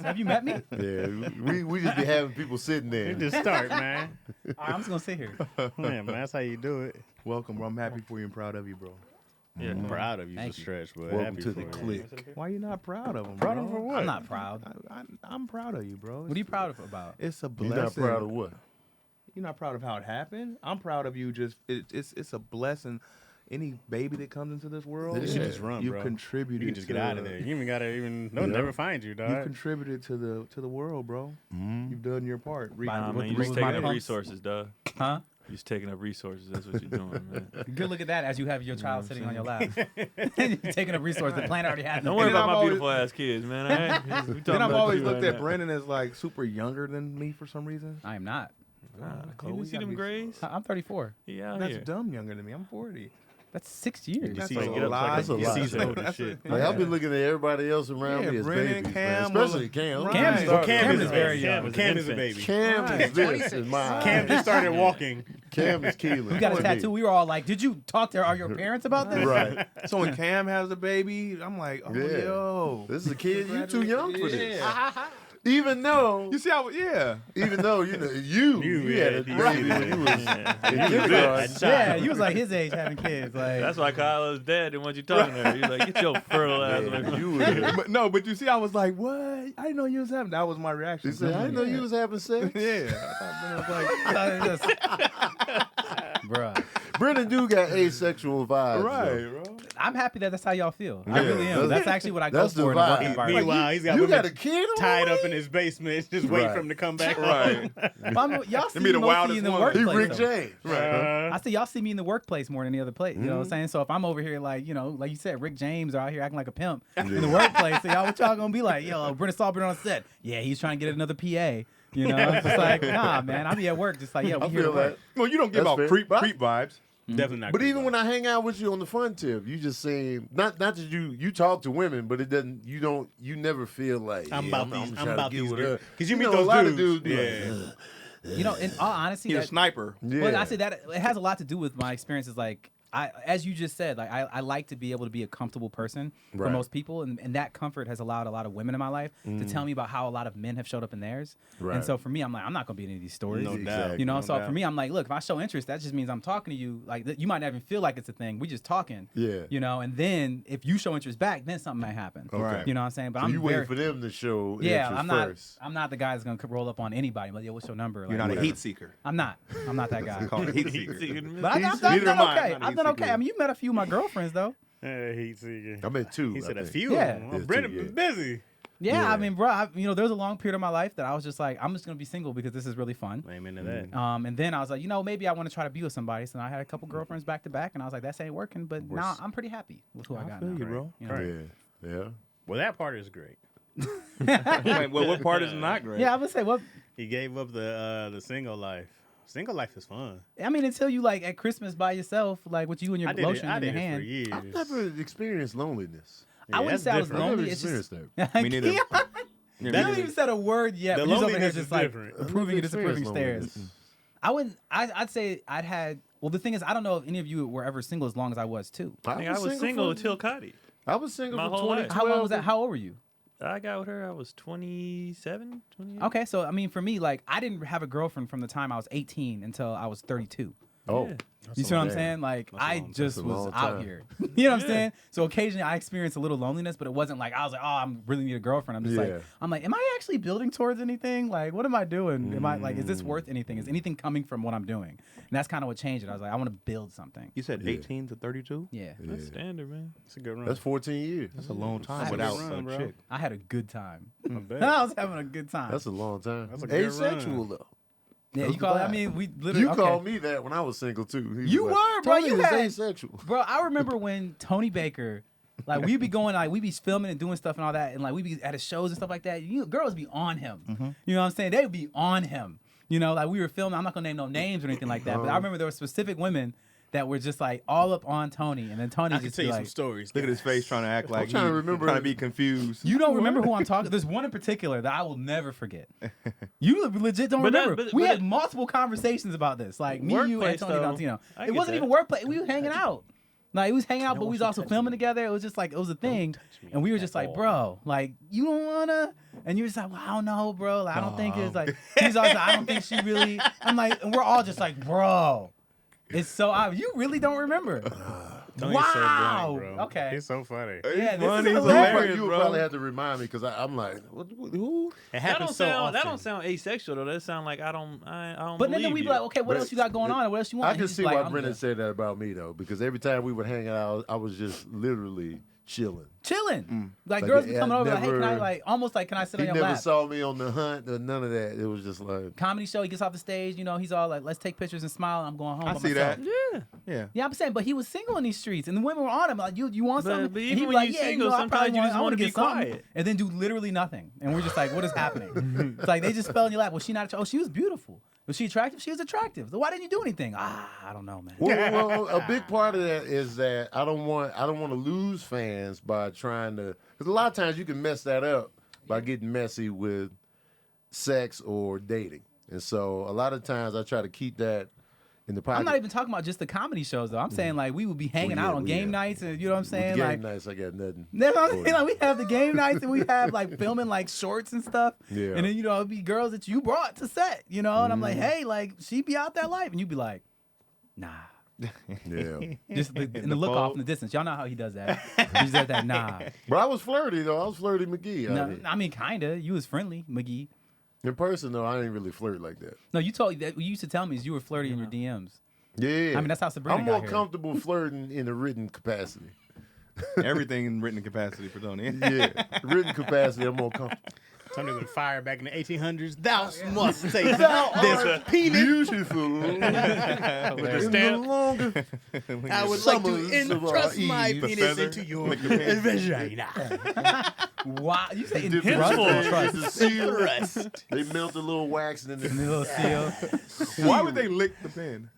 Have you met me? Yeah, we just be having people sitting there. You just start, man. All right, I'm just gonna sit here. Man, that's how you do it. Welcome, bro. I'm happy for you and proud of you, bro. Yeah, proud of you Thank to you. stretch, but Welcome happy to for the you. clique. Why you not proud of him, Proud bro? of him for what? I'm not proud. I'm proud of you, bro. What are you proud of about? It's a You blessing. not proud of what? You're not proud of how it happened? I'm proud of you. Just it's a blessing. Any baby that comes into this world, Yeah. You should just run, you bro. contributed. You can just to get out of there. You even gotta they'll never find you, You dog. contributed to the world, bro. You've done your part. Nah, Man, you What just was taking my up pumps? resources, dog. Huh? You're just taking up resources. That's what you're doing, man. Good look at that as you have your child sitting on your lap. You're taking a resource. The planet already has. Don't it. worry And then about I've my always- beautiful ass kids, man. All right? We talking Then I've about always you looked right at now. Brennon as like super younger than me for some reason. I am not. You Chloe, didn't see gotta them be- grades? I'm 34. He out That's here. dumb younger than me. I'm 40. That's 6 years. That's see, a get up lot. like That's a you lot. see some older That's shit. Like, I've been looking at everybody else around Yeah, me as Brennan, babies, Cam, man. Especially Cam. Right. Cam is, Well, Cam is a very baby. young. Cam is a baby. Cam is this and mine. Cam just started walking. Cam is Keelan. We got a tattoo. We were all like, "Did you talk to your parents about this?" Right. So when Cam has a baby, I'm like, oh, Yeah. yo. This is a kid. You too young for this. Yeah. Even though, You see how, yeah. even though you know you had a yeah, baby when you was in kindergarten. Yeah, you was like his age having kids. Like That's why Kyla's dad didn't want you talking to her. He's like, get your fertile ass away from me. You was. But no, but you see, I was like, what? I didn't know you was having. That was my reaction. He said, "I didn't know you was having sex." Yeah. I was bruh. Brennan do got asexual vibes. like, though. right, bro. I'm happy that that's how y'all feel. I Yeah, really am. That's actually what I go that's the for in the work vibe. environment. Meanwhile, he's got You women got a kid on tied the up way? in his basement, just waiting Right. for him to come back. Right. Y'all see be me the mostly wildest in the one. He workplace. Rick though. James. Right. I say y'all see me in the workplace more than any other place. You know what I'm saying? So if I'm over here like, like you said, Rick James are out here acting like a pimp in the workplace, so y'all what y'all gonna be like, yo, Brennan saw Brennan on set. Yeah, he's trying to get another PA. You know, it's just like, nah, man, I be at work just like, yeah, we I here to feel work. that. Well, you don't give That's out fair. creep But- vibes. Definitely not. But good even vibes. when I hang out with you on the fun tip, you just seem not that you talk to women, but it doesn't. You never feel like I'm yeah, about these. trying I'm to about get these with her. girls. Because you meet know, those a lot dudes. of dudes be Yeah. like, You know, in all honesty, He's a that, sniper. yeah. well, I say that it has a lot to do with my experiences. Like, as you just said, like I like to be able to be a comfortable person for Right. most people, and that comfort has allowed a lot of women in my life to tell me about how a lot of men have showed up in theirs. Right. And so for me, I'm like, I'm not gonna be in any of these stories. No doubt. Exactly. You know, No so doubt. for me, I'm like, look, if I show interest, that just means I'm talking to you. Like, you might not even feel like it's a thing. We just talking. Yeah. You know, and then if you show interest back, then something might happen. Okay. You know what I'm saying? But So I'm you very, wait for them to show yeah, interest I'm not. first. I'm not the guy that's gonna roll up on anybody. Like, yo, what's your number? Like, You're not a whatever. heat seeker. I'm not that guy. Call it a heat seeker. But I've Neither done am I. okay. Not I've done heat okay. seeker. I mean, you met a few of my girlfriends though. Heat seeker. I met two. He said I a think. few. Yeah. Of them. Well, Yeah, Brennan too, was yeah. busy. Yeah, Yeah. I mean, bro, there was a long period of my life that I was just like, I'm just gonna be single because this is really fun. Amen to that. And then I was like, maybe I want to try to be with somebody. So I had a couple girlfriends back to back, and I was like, that ain't working. But now I'm pretty happy with who I got feel now. you, bro. You know? Right. Yeah. Well, that part is great. Wait, well, what part is not great? Yeah, I would say, well, He gave up the single life. Single life is fun. I mean, until you like at Christmas by yourself, like with you and your I did it. lotion I in did your it for hand. years. I've never experienced loneliness. I wouldn't that's say I was different. I've never lonely. It's just experienced that. Me neither. you haven't even said a word yet. The but you're over here loneliness just is like different. approving and I've disapproving experienced stares. I wouldn't. I'd say I'd had. Well, the thing is, I don't know if any of you were ever single as long as I was too. I was single until Cuddy. I was single My for whole life. 2012. How long was that? How old were you? I got with her. I was 27, 28. Okay, so I mean, for me, like I didn't have a girlfriend from the time I was 18 until I was 32. Oh, Yeah. You see what I'm damn. saying? Like I just a was long out time. here. You know what I'm Yeah. saying? So occasionally I experienced a little loneliness, but it wasn't like I was like, oh, I'm really need a girlfriend. I'm just Yeah. like, am I actually building towards anything? Like, what am I doing? Am I like, is this worth anything? Is anything coming from what I'm doing? And that's kind of what changed it. I was like, I want to build something. You said 18 to 32? Yeah. That's standard, man. It's a good run. That's 14 years. That's a long I time had a without good run, a bro. chick. I had a good time. I bet. I was having a good time. That's a long time. That's a good Asexual run. though. yeah, that's you call it. the I vibe. mean, we literally. You okay. called me that when I was single too. He You was were, bro. Tony You was had- asexual. Bro, I remember when Tony Baker, like we'd be going, like we'd be filming and doing stuff and all that, and like we'd be at his shows and stuff like that. Girls be on him. You know what I'm saying? They would be on him. You know, like we were filming. I'm not gonna name no names or anything like that, but I remember there were specific women that were just like all up on Tony, and then Tony I can just tell be you like, some stories. Look at his face trying to act like trying to remember- trying to be confused. You don't remember who I'm talking? There's one in particular that I will never forget. You legit don't But that- remember. but- We but had it- multiple conversations about this, like me, you, and Workplace, Tony though, Valentino. I It get wasn't that. even workplace. We were hanging out. Like, we was hanging out, but we was also filming together. It was just like, it was a thing. And we were just like, bro, like, you don't wanna? And you were just like, well, I don't know, bro. Like, I don't think it's like, he's always like, I don't think she really. I'm like, and we're all just like, bro, it's so obvious. You really don't remember. Tony's Wow. so brilliant, bro. Okay. He's so funny. Yeah, this funny, is he's hilarious. You would bro. probably have to remind me because I'm like, who? It That happens don't so sound. often. That don't sound asexual though. That sound like I don't. But then we be you. like, okay, what But else you got going on? Or what else you want? I And can he's see like, why I'm Brennan good. said that about me though, because every time we would hang out, I was just literally chilling. Chilling. Like, Like, girls be yeah, coming over like, hey, can I never- like almost like, can I sit He on your never lap? saw me on the hunt or none of that. It was just like, Comedy show, he gets off the stage, you know, he's all like, let's take pictures and smile. I'm going home. I by see myself. that. Yeah. Yeah, I'm saying, but he was single in these streets, and the women were on him like, you want something? But And even he'd be when like, you yeah, single, you know, I sometimes probably you just I wanna want to be get something, quiet. and then do literally nothing, and we're just like, what is happening? It's like they just fell in your lap. Was she not? Oh, she was beautiful. Was she attractive? She was attractive. So why didn't you do anything? I don't know, man. well, a big part of that is that I don't want to lose fans by trying to, because a lot of times you can mess that up by getting messy with sex or dating, and so a lot of times I try to keep that in the pocket. I'm not even talking about just the comedy shows though. I'm saying like we would be hanging Well, yeah, out on well, game yeah. nights, and you know what I'm With saying? game Like, nights, I got nothing. you know what I'm saying? Like, we have the game nights, and we have like filming like shorts and stuff. Yeah. And then you know it'd be girls that you brought to set, you know, and I'm like, hey, like she be out there life, and you'd be like, nah. Yeah, Just the look off in the distance. Y'all know how he does that. He said that, nah. but I was flirty though. I was flirty McGee. No, I mean, kinda. You was friendly, McGee. In person though, I didn't really flirt like that. No, you told that. What you used to tell me is you were flirty in your DMs. Yeah, I mean, that's how Sabrina I'm got more here. comfortable flirting in a written capacity. Everything in written capacity for Tony. Yeah, written capacity, I'm more comfortable. Tony was fired back in the 1800s. Thou must say Thou this art penis. beautiful. With the stamp. I would like to entrust my penis into your vagina. Wow, you say Dip it entrust in or trust? the seal. They melt a little wax and then Little seal. Why would they lick the pen?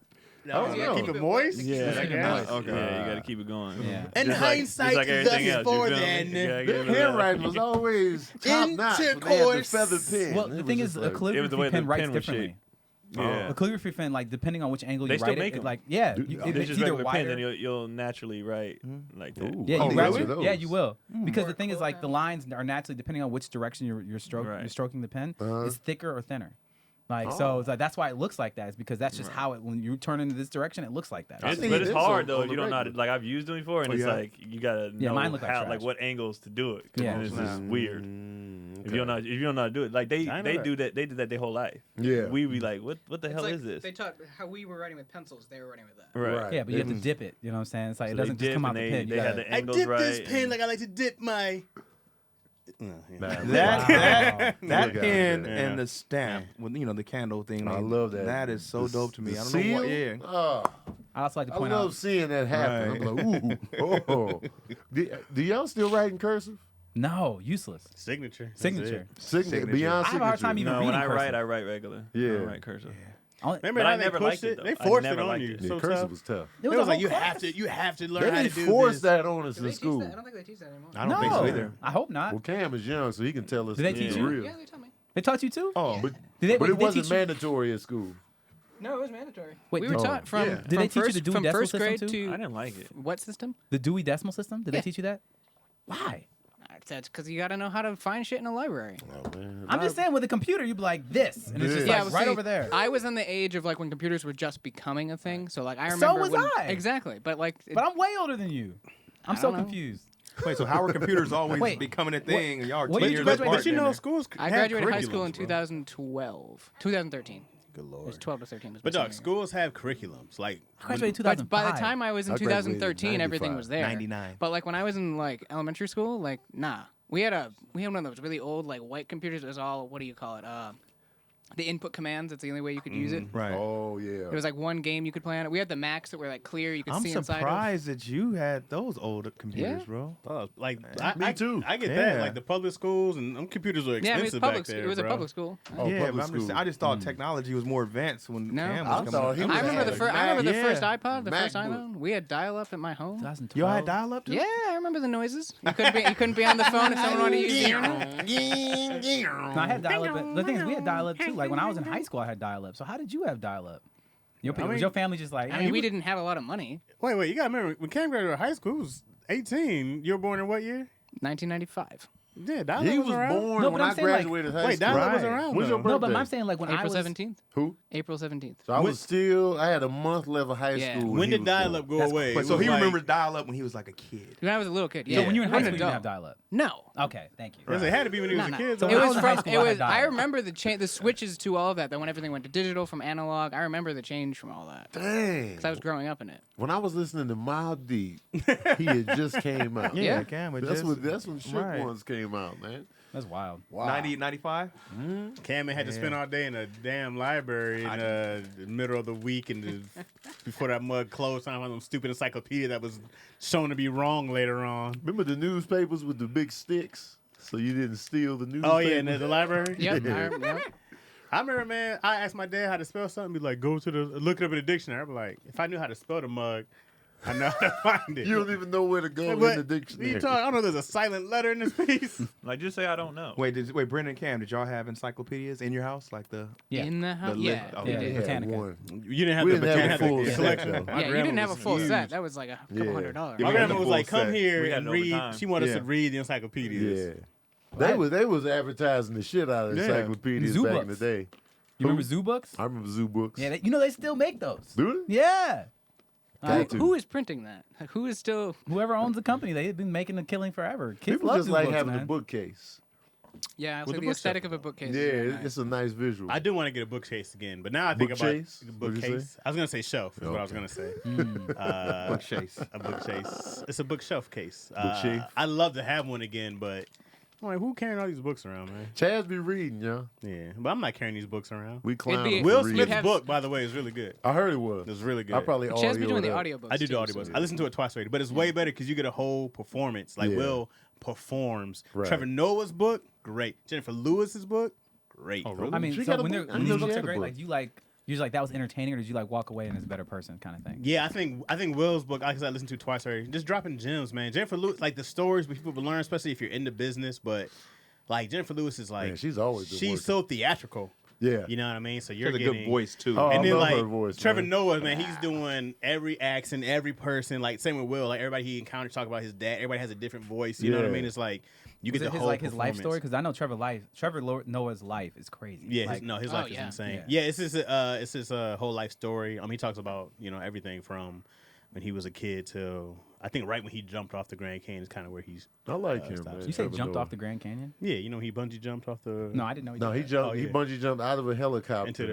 I don't know. Keep it moist. Yeah, I guess. Okay. Yeah, you gotta keep it going. Yeah. And Just like- hindsight, just like everything thus else, for you feel me? then. You gotta Their give it handwriting was always top notch. When they had the Intercourse. feather pen. Well, It the was thing just is, a like- It was the calligraphy way the pen writes pen was differently. shaped. Yeah. A calligraphy pen, like depending on which angle They you still write make it, 'em. like yeah, Dude, it's It's just either regular pen, wider. then you'll naturally write like that. Ooh. Yeah, Oh, you really? write. Yeah, you will. Because the thing is, like Okay. the lines are naturally depending on which direction you're stroking the pen. Uh-huh. It's thicker or thinner. Like so, it's like that's why it looks like that. It's because that's just how it. When you turn into this direction, it looks like that. It's, seen but it's this hard on though the if you don't know how to, regular. like I've used them before, and Oh, it's yeah. like you gotta Yeah, know mine look like how, trash. like what angles to do it. 'Cause Yeah. it's just weird. Mm, If you don't know how to do it, like they I know they that. do that. They did that their whole life. Yeah. We be like, what the It's hell like is this? They taught how we were writing with pencils. They were writing with that. Right. Yeah, but you have to Mhm. dip it. You know what I'm saying? It's like So it they doesn't just dip come out and the they- pen. You they had gotta- the I angles dip right. this pen and- like I like to dip my. Nah, That Wow. that Look out pen there. and the stamp with the candle thing. I love that. That is so The- dope to me. the I don't know what. seal? Yeah. Oh, I also like to I point love out. seeing that happen. I'm like, ooh, oh. Do y'all still write in cursive? No, useless. Signature. That's Signature. it. Signature. Beyond I have a hard time signature. even No, when reading I cursive. write, I write regular. Yeah. I don't write cursive. Remember But how I they never pushed liked it, it? They though. I forced never it on liked you. it. Yeah, So cursive tough. was tough. It It was was a like whole you class. have to learn They how to didn't do force this. that on us Do in they teach school. that? I don't think they teach that anymore. I don't think so No. either. I hope not. Well, Cam is young, so he can tell us. Did they the teach real. you? Yeah, they taught me. They taught you too? Oh, But, Did they, but it did they wasn't teach you- mandatory at school. No, it was mandatory. Wait, we were did- taught from, yeah. from Did they teach you first, the Dewey from Decimal first System grade too? to I didn't like it. what system? the Dewey Decimal System? Did they Yeah. teach you that? Why? That's because you got to know how to find shit in a library. Oh, man. I'm just saying, with a computer, you'd be like this, and it's just Yeah. like well, right see, over there. I was in the age of like when computers were just becoming a thing. So like I So remember was when, I. exactly. But like But I'm way older than you. I'm so don't know. confused. wait. So how are computers always Wait, becoming a thing? And y'all are what 10 did you years graduate- apart. But you then know, there. schools. I have graduated high school in curriculums, bro. 2013. Good It was lord. 12 to 13. Was my But dog, senior year. schools have curriculums. Like I graduated But 2005. by the time I was in I graduated in 2013, everything 95. was there. 99. But like when I was in like elementary school, like nah, we had one of those really old like white computers. It was all what do you call it? The input commands. That's the only way you could use it. Right. Oh yeah. There was like one game you could play on it. We had the Macs that were like clear. You could I'm see inside. surprised that you had those old computers, Yeah. bro. like Me too. I get Yeah. that. Like the public schools and them computers were Of, yeah, I mean, expensive it's public. back there. It was a bro. public school. Oh, yeah, public but I'm just, school. I just thought technology was more advanced when No. Cam I was coming thought up. he I was remember had the a first. I remember the yeah. first iPod, the first MacBook. iPhone. We had dial-up at my home. 2012. Yo, I had dial-up too? Yeah, I remember the noises. You couldn't be on the phone if someone wanted to use the internet. No, I had dial-up. But the thing is, we had dial-up too. Like when I was in high school, I had dial-up. So how did you have dial-up? Was your family just like? I mean, we didn't have a lot of money. Wait, you gotta remember when Cam graduated high school, he was 18. You were born in what year? 1995. Yeah, Dollar He was around. born No, when but I'm I saying, like- graduated high Wait, school. Dollar was around. When's your though. birthday? No, but I'm saying like when I April was 17th. Who? April 17th. So I had a month left of high Yeah. school. When he did was born. dial-up go That's away? But It so was he like- remembers dial-up when he was like a kid. When I was a little kid. So Yeah. when you were in high An school, you didn't have adult. dial-up. No. Okay, thank you. It had to be when he was No, a no. kid. So though. It when I was was in high from. school, It I had was. I dial-up. remember the switches to all of that. That went everything went to digital from analog. I remember the change from all that. Dang. Because I was growing up in it. When I was listening to Mild Deep, he had just came out. Yeah. Cam. That's when Shook Right. Ones came out, man. That's wild. Wow. 90, 95? Cam had to spend all day in a damn library in the middle of the week and before that mug closed on some stupid encyclopedia that was shown to be wrong later on. Remember the newspapers with the big sticks? So you didn't steal the newspaper? Oh yeah, in the library. Yep. Yeah. Yep. I remember, man. I asked my dad how to spell something. Be like, go to look it up in the dictionary. I'm like, if I knew how to spell the mug, I know how to find it. You don't even know where to go But in the dictionary. you talk, I don't know. There's a silent letter in this piece. Like, just say I don't know. Wait, Brennan and Cam, did y'all have encyclopedias in your house? Like the Yeah. In the house. The Yeah. list- oh, we yeah, did. We had Britannica. one. You didn't have We the didn't have a botanical full collection. set, though. My Yeah, you grandma didn't have a was full huge. set. That was like a couple Yeah. $100. My We had grandma the was full like, "Come set. here We had and it all the read." time. She wanted us Yeah. to read the encyclopedias. Yeah. They was advertising the shit out of Yeah. encyclopedias Zoo back in the books. day. You remember Zoo Books? I remember Zoo Books. Yeah, they still make those. Do they? Yeah. Got to. Who is printing that? Like, who is still? Whoever owns the company, they've been making a killing forever. Kids People love just Zoo like Books, having man. a bookcase. Yeah, With like the the bookshelf. aesthetic of a bookcase. Yeah, is very nice. it's a nice visual. I do want to get a bookcase again, but now I think Bookchase? about What'd you bookcase. say? I was gonna say shelf. Is what I was Okay. gonna say. bookcase. A bookcase. It's a bookshelf case. Bookshelf? I'd love to have one again, but I'm like, who carrying all these books around, man? Chaz be reading, y'all. Yeah, but I'm not carrying these books around. We clown be- him Will for Smith's reading. have- book, by the way, is really good. I heard it was. It's really good. I probably Chaz be doing the audioed up. audiobooks. I do the too, audiobooks. so- I listened to it twice already, but it's way better because you get a whole performance. Like Yeah. Will performs. Right. Trevor Noah's book, great. Jennifer Lewis's book, great. Oh, really? I mean, She so got a when, book? I when didn't these know she books had are a great, book. like, you like that was entertaining, or did you like walk away and it's a better person kind of thing? Yeah, I think Will's book, like I listened to twice already. Just dropping gems, man. Jennifer Lewis, like the stories people will learn, especially if you're in the business. But like Jennifer Lewis is like, Man, she's always been she's working. so theatrical. Yeah. You know what I mean? So She you're has a getting good voice too. Oh, And I then love like her voice, Trevor man. Noah, man, he's doing every accent, every person. Like same with Will. Like everybody he encounters talk about his dad. Everybody has a different voice. You know what I Yeah. mean? It's like you Was get it the his whole like his life performance. story? Because I know Trevor Noah's life is crazy. Yeah, like, his Oh, life is yeah. insane. Yeah. Yeah, it's his whole life story. He talks about everything from when he was a kid till I think right when he jumped off the Grand Canyon is kind of where he's. I like him, stop. man. You say Trevor jumped Noah. off the Grand Canyon? Yeah, he bungee jumped off the. No, I didn't know. No, he did that. jumped. Oh, He yeah. bungee jumped out of a helicopter Into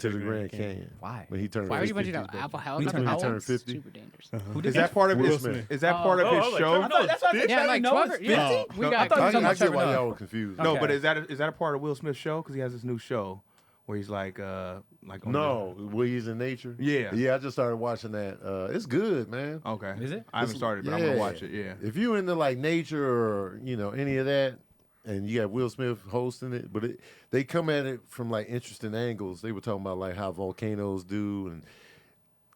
the Grand Grand Canyon. Why? When he turned. Why would you 50, bunch it out? he Apple jumped. helicopter? When he How turned old? 50. Super dangerous. Who did Is that part of Will his? Smith. Is that part of Oh, his I was like, show? Trevor Noah. That's what I said. Yeah, Trevor like Noah's 12 yeah. 50? We I got. thought you were I talking about get Trevor why Noah. y'all were confused. No, Okay. but is that a part of Will Smith's show? Because he has this new show where he's like on No, Willies in Nature. Yeah. Yeah, I just started watching that. It's good, man. Okay. Is it? I haven't started, but I'm gonna watch it. Yeah. If you into like nature or any of that, and you got Will Smith hosting it, but they come at it from like interesting angles. They were talking about like how volcanoes do, and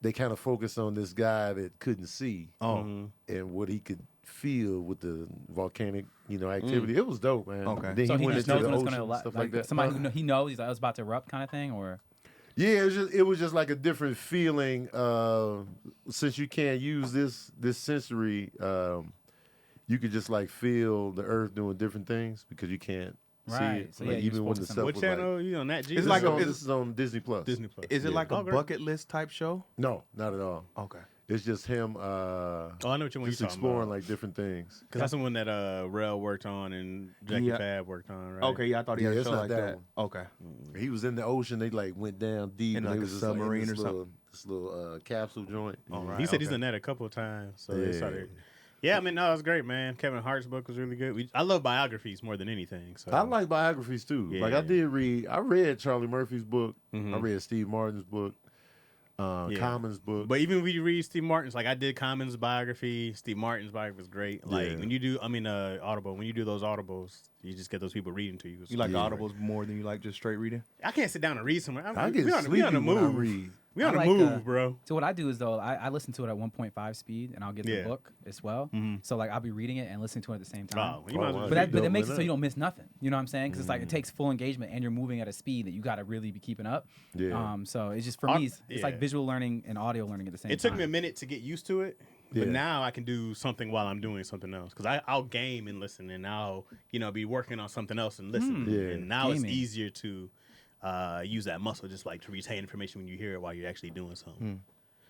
they kind of focus on this guy that couldn't see and what he could feel with the volcanic activity. It was dope, man. Okay. Then So he he went just into knows the when it's ocean gonna and stuff like like that. somebody who he knows he's like, I was about to erupt kind of thing, or Yeah, it was just like a different feeling. Since you can't use this sensory, you could just like feel the earth doing different things because you can't see Right. it. So, like, yeah, you're even when the supposed to stuff What was channel? like, You on that? It's like this is on Disney Plus. Disney Plus. Is it Yeah. like a Okay. bucket list type show? No, not at all. Okay. It's just him Oh, I know what you want. just exploring like different things. Because that's the one that Rel worked on and Jackie Yeah. Fab worked on, right? Okay. Yeah, I thought he Yeah, had a it's show not like that that. one. Okay. He was in the ocean. They like went down deep In and like they a was just like in submarine this or something? little capsule joint. All right. He said okay. he's done that a couple of times. So Yeah. they started. Yeah, I mean, no, it was great, man. Kevin Hart's book was really good. I love biographies more than anything. So I like biographies too. Like I Yeah. read Charlie Murphy's book. Mhm. I read Steve Martin's book. Yeah. Common's book. But even when you read Steve Martin's, like I did Common's biography, Steve Martin's biography was great. Like Yeah. when you do, Audible, when you do those Audibles, you just get those people reading to you. You like Yeah. Audibles more than you like just straight reading? I can't sit down and read somewhere. I get we on sleepy the when I move. read. We on the like, move, bro. So what I do is though I listen to it at 1.5 speed and I'll get the book as well. So like I'll be reading it and listening to it at the same time. Oh, you might as well But it makes it doubling so you up. don't miss nothing. You know what I'm saying? Because it's like it takes full engagement and you're moving at a speed that you got to really be keeping up. Yeah. So it's just for me, it's like visual learning and audio learning at the same time. It took me a minute to get used to it, but Yeah. now I can do something while I'm doing something else. Because I'll game and listen, and I'll be working on something else and listen. Yeah. And now it's Gaming. easier to use that muscle, just like to retain information when you hear it while you're actually doing something.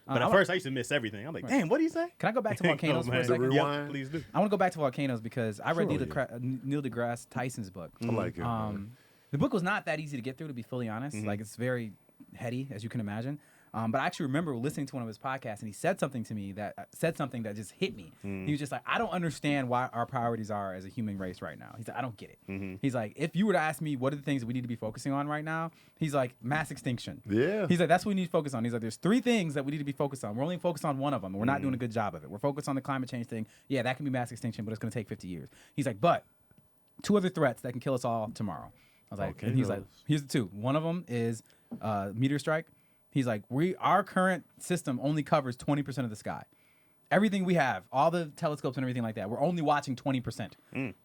But at first, I used to miss everything. I'm like, damn, what do you say? Can I go back to volcanoes for a man. second? Rewind? Yep, please do. I want to go back to volcanoes because I read Sure, Neil deGrasse Tyson's book. I like it. man. The book was not that easy to get through, to be fully honest. Like it's very heady, as you can imagine. But I actually remember listening to one of his podcasts, and he said something to me that just hit me. He was just like, I don't understand why our priorities are as a human race right now. He's like, I don't get it. He's like, if you were to ask me what are the things that we need to be focusing on right now, he's like, mass extinction. Yeah. He's like, that's what we need to focus on. He's like, there's 3 things that we need to be focused on. We're only focused on one of them. And we're not doing a good job of it. We're focused on the climate change thing. Yeah, that can be mass extinction, but it's going to take 50 years. He's like, but 2 other threats that can kill us all tomorrow. I was like, and he's like, here's the 2. One of them is meteor strike. He's like, our current system only covers 20% of the sky. Everything we have, all the telescopes and everything like that, we're only watching 20%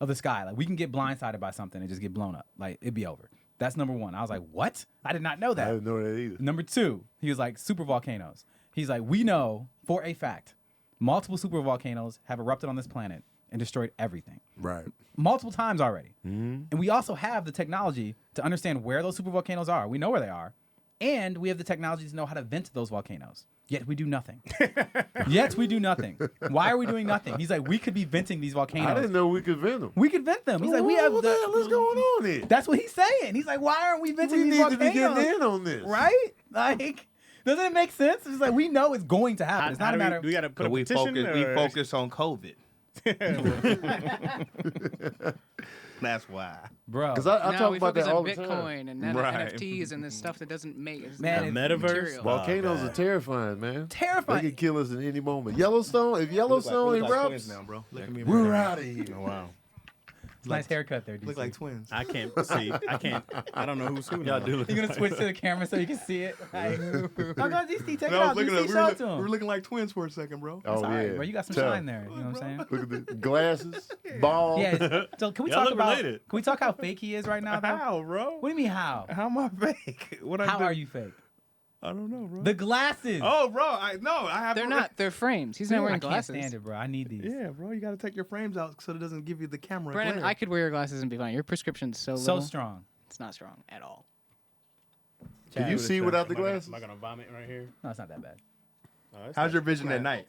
of the sky. Like we can get blindsided by something and just get blown up. Like it'd be over. That's number 1. I was like, what? I did not know that. I didn't know that either. Number 2, he was like, super volcanoes. He's like, we know for a fact, multiple super volcanoes have erupted on this planet and destroyed everything. Right. Multiple times already. And we also have the technology to understand where those super volcanoes are. We know where they are. And we have the technology to know how to vent those volcanoes. Yet we do nothing. Why are we doing nothing? He's like, we could be venting these volcanoes. I didn't know we could vent them. We could vent them. He's like, we have what the hell is going on here? That's what he's saying. He's like, why aren't we venting We these need to volcanoes? be getting in on this. Right? Like, doesn't it make sense? It's like, we know it's going to happen. It's not a matter Do we got to put a we petition? focus on COVID. That's why. bro. Because I now talk we about focus that all on the time. Bitcoin and Right. NFTs and this stuff that doesn't make it's Man, not the metaverse? material. Volcanoes God. are terrifying, man. Terrifying. They could kill us at any moment. Yellowstone, if Yellowstone erupts, now, bro. Look at me. we're out of here. Oh, wow. Nice haircut there, DC. Look like twins. I can't see. I don't know who's who. Y'all now. do look. You're gonna switch to the camera so you can see it. Like, no, go DC, take it No, I out. was looking DC, at, show it to him. we were looking like twins for a second, bro. Oh, It's all right, yeah. bro. You got some Tough. shine there. You know what I'm saying? Look at the glasses, ball. Yeah. So can we Y'all talk look about? related. Can we talk how fake he is right now? Though? How, bro? What do you mean how? How am I fake? What I How do? are you fake? I don't know, bro. The glasses. Oh, bro. I have. They're not. They're frames. He's not I wearing can't glasses. stand it, bro. I need these. Yeah, bro. You got to take your frames out so it doesn't give you the camera. Brennan, glare. I could wear your glasses and be fine. Your prescription's so So little. strong. It's not strong at all. Can you see without the glasses? Am I gonna vomit right here? No, it's not that bad. Oh, that's How's not- your vision at night?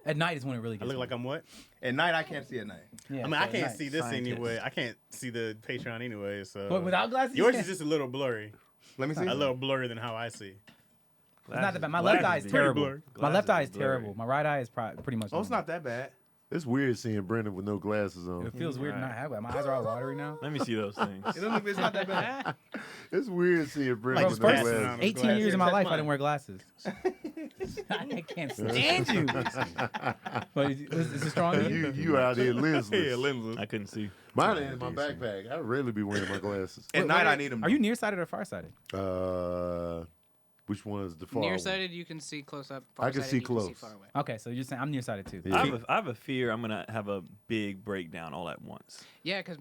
At night is when it really I gets. look me. like I'm what? At night, I can't see at night. Yeah, I mean, so I at can't night. see this Scientist. anyway. I can't see the Patreon anyway. So But without glasses, yours you is just a little blurry. Let me see. A little blurrier than how I see. It's not that bad. My Glasses left eye is is pretty terrible. blurry. My left eye is Glasses is blurry. terrible. My right eye is pretty much. Oh, it's normal. not that bad. It's weird seeing Brennan with no glasses It on. feels weird to not have it. My eyes are all watery now. Let me see those things. It doesn't. It's not that bad. It's weird seeing Brennan Bro, with no first glasses. glasses. 18 years of my That's life, I mine. didn't wear glasses. I can't stand you. But is it strong? to you? You out here lensless. lenses. I couldn't see. Mine ain't in my backpack. I really be wearing my glasses. At night, I need them. Are you nearsighted or farsighted? Which one is the far one? Nearsighted, you can see close up. I can Farsighted, see you close. far away. Okay, so you're saying I'm nearsighted too. Yeah. I have a fear I'm gonna have a big breakdown all at once. Yeah, because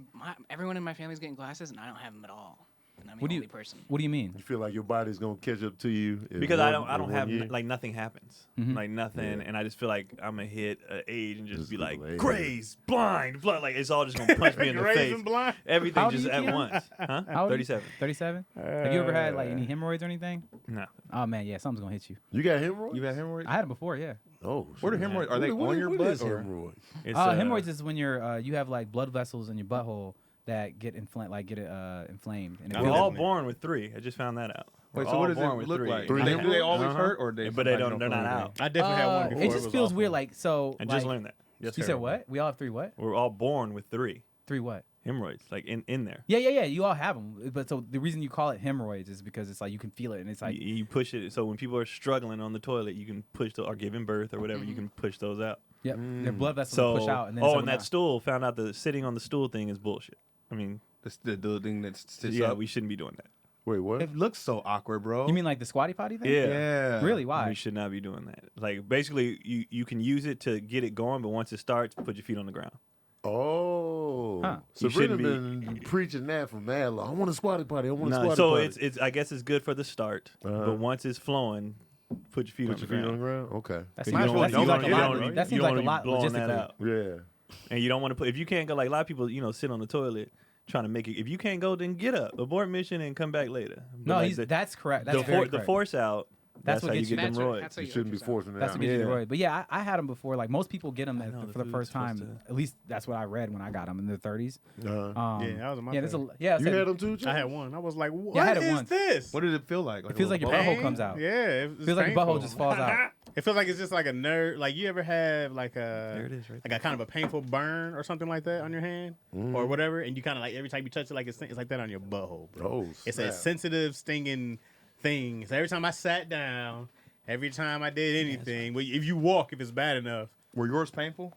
everyone in my family's getting glasses and I don't have them at all. And I'm the What do only you- person. What do you mean? You feel like your body's gonna catch up to you in Because one- I in don't one have year? like nothing happens, Mhm. like nothing, Yeah. and I just feel like I'm gonna hit an age and just be like like, grays, blind, blood, like it's all just gonna punch me in the Grays face. and blind. How Everything old are just you, at Keon? once. Huh? How old are you? 37. 37? Have you ever had like any hemorrhoids or anything? No. Oh man, yeah, something's gonna hit you. You got hemorrhoids? You got hemorrhoids? I had them before, yeah. Oh, Where the shit. hemorrhoids? Are they What- on your what butt is or? hemorrhoids? It's, Hemorrhoids is when you have like blood vessels in your butthole that get inflamed, inflamed. And it I'm We're builds- all definitely- born with 3. I just found that out. We're Wait, so all what does born it with look 3. like? Three Do they hemorrhoids? always Uh-huh. hurt or they? But they sometimes don't. They're feel not anything? out. I definitely had one before. It just was feels awful. weird. Like so. I like, just learned that. You said yesterday. what? We all have 3 what? We're all born with 3 what? hemorrhoids, like in there. Yeah. You all have them. But so the reason you call it hemorrhoids is because it's like you can feel it, and it's like You push it. So when people are struggling on the toilet, you can push or giving birth or whatever, you can push those out. yep, their blood vessels So will push out. And then and that stool found out the sitting on the stool thing is bullshit. I mean, The thing that's stitched yeah, up. we shouldn't be doing that. Wait, what? It looks so awkward, bro. You mean like the squatty potty thing? Yeah. Yeah. Really? Why? You should not be doing that. Like basically, you can use it to get it going, but once it starts, put your feet on the ground. Oh, Huh. so You shouldn't Brennan been preaching that from mad long. I want a squatty potty. I want a No, squatty so potty. it's I guess it's good for the start, but once it's flowing, put your feet Put on your the feet ground. on the ground. Okay. That You seems, don't want- that seems you like a don't- lot. you don't- That seems you like don't a lot wanna be blowing that logistically. out. Yeah. And you don't want to put if you can't go. Like a lot of people, sit on the toilet trying to make it. If you can't go, then get up, abort mission, and come back later. But No, like that's correct. That's the very the correct. force out. That's what how you gets you- get them That's what- roids. that's how You you shouldn't be yourself. forcing it That's out. what gets you Yeah. roid. But yeah, I had them before. Like most people get them I know, for the the food's first supposed time. At least that's what I read when I got them in their 30s. Uh-huh. Yeah, that was my Yeah, there's a thing. yeah. I You said- had them too, Chaz? I had one. I was like, what I had it is once. this? What does it feel like? It feels like your bubble? butthole comes out. Yeah, it Feels like your butthole just falls out. It feels like it's just like a nerd. Like you ever have like There a it is, right like a kind of a painful burn or something like that on your hand or whatever, and you kind of like every time you touch it, like it's like that on your butthole, bro. Oh, It's snap. a sensitive, stinging thing. So every time I sat down, every time I did anything, well, if you walk, if it's bad enough, Were yours painful?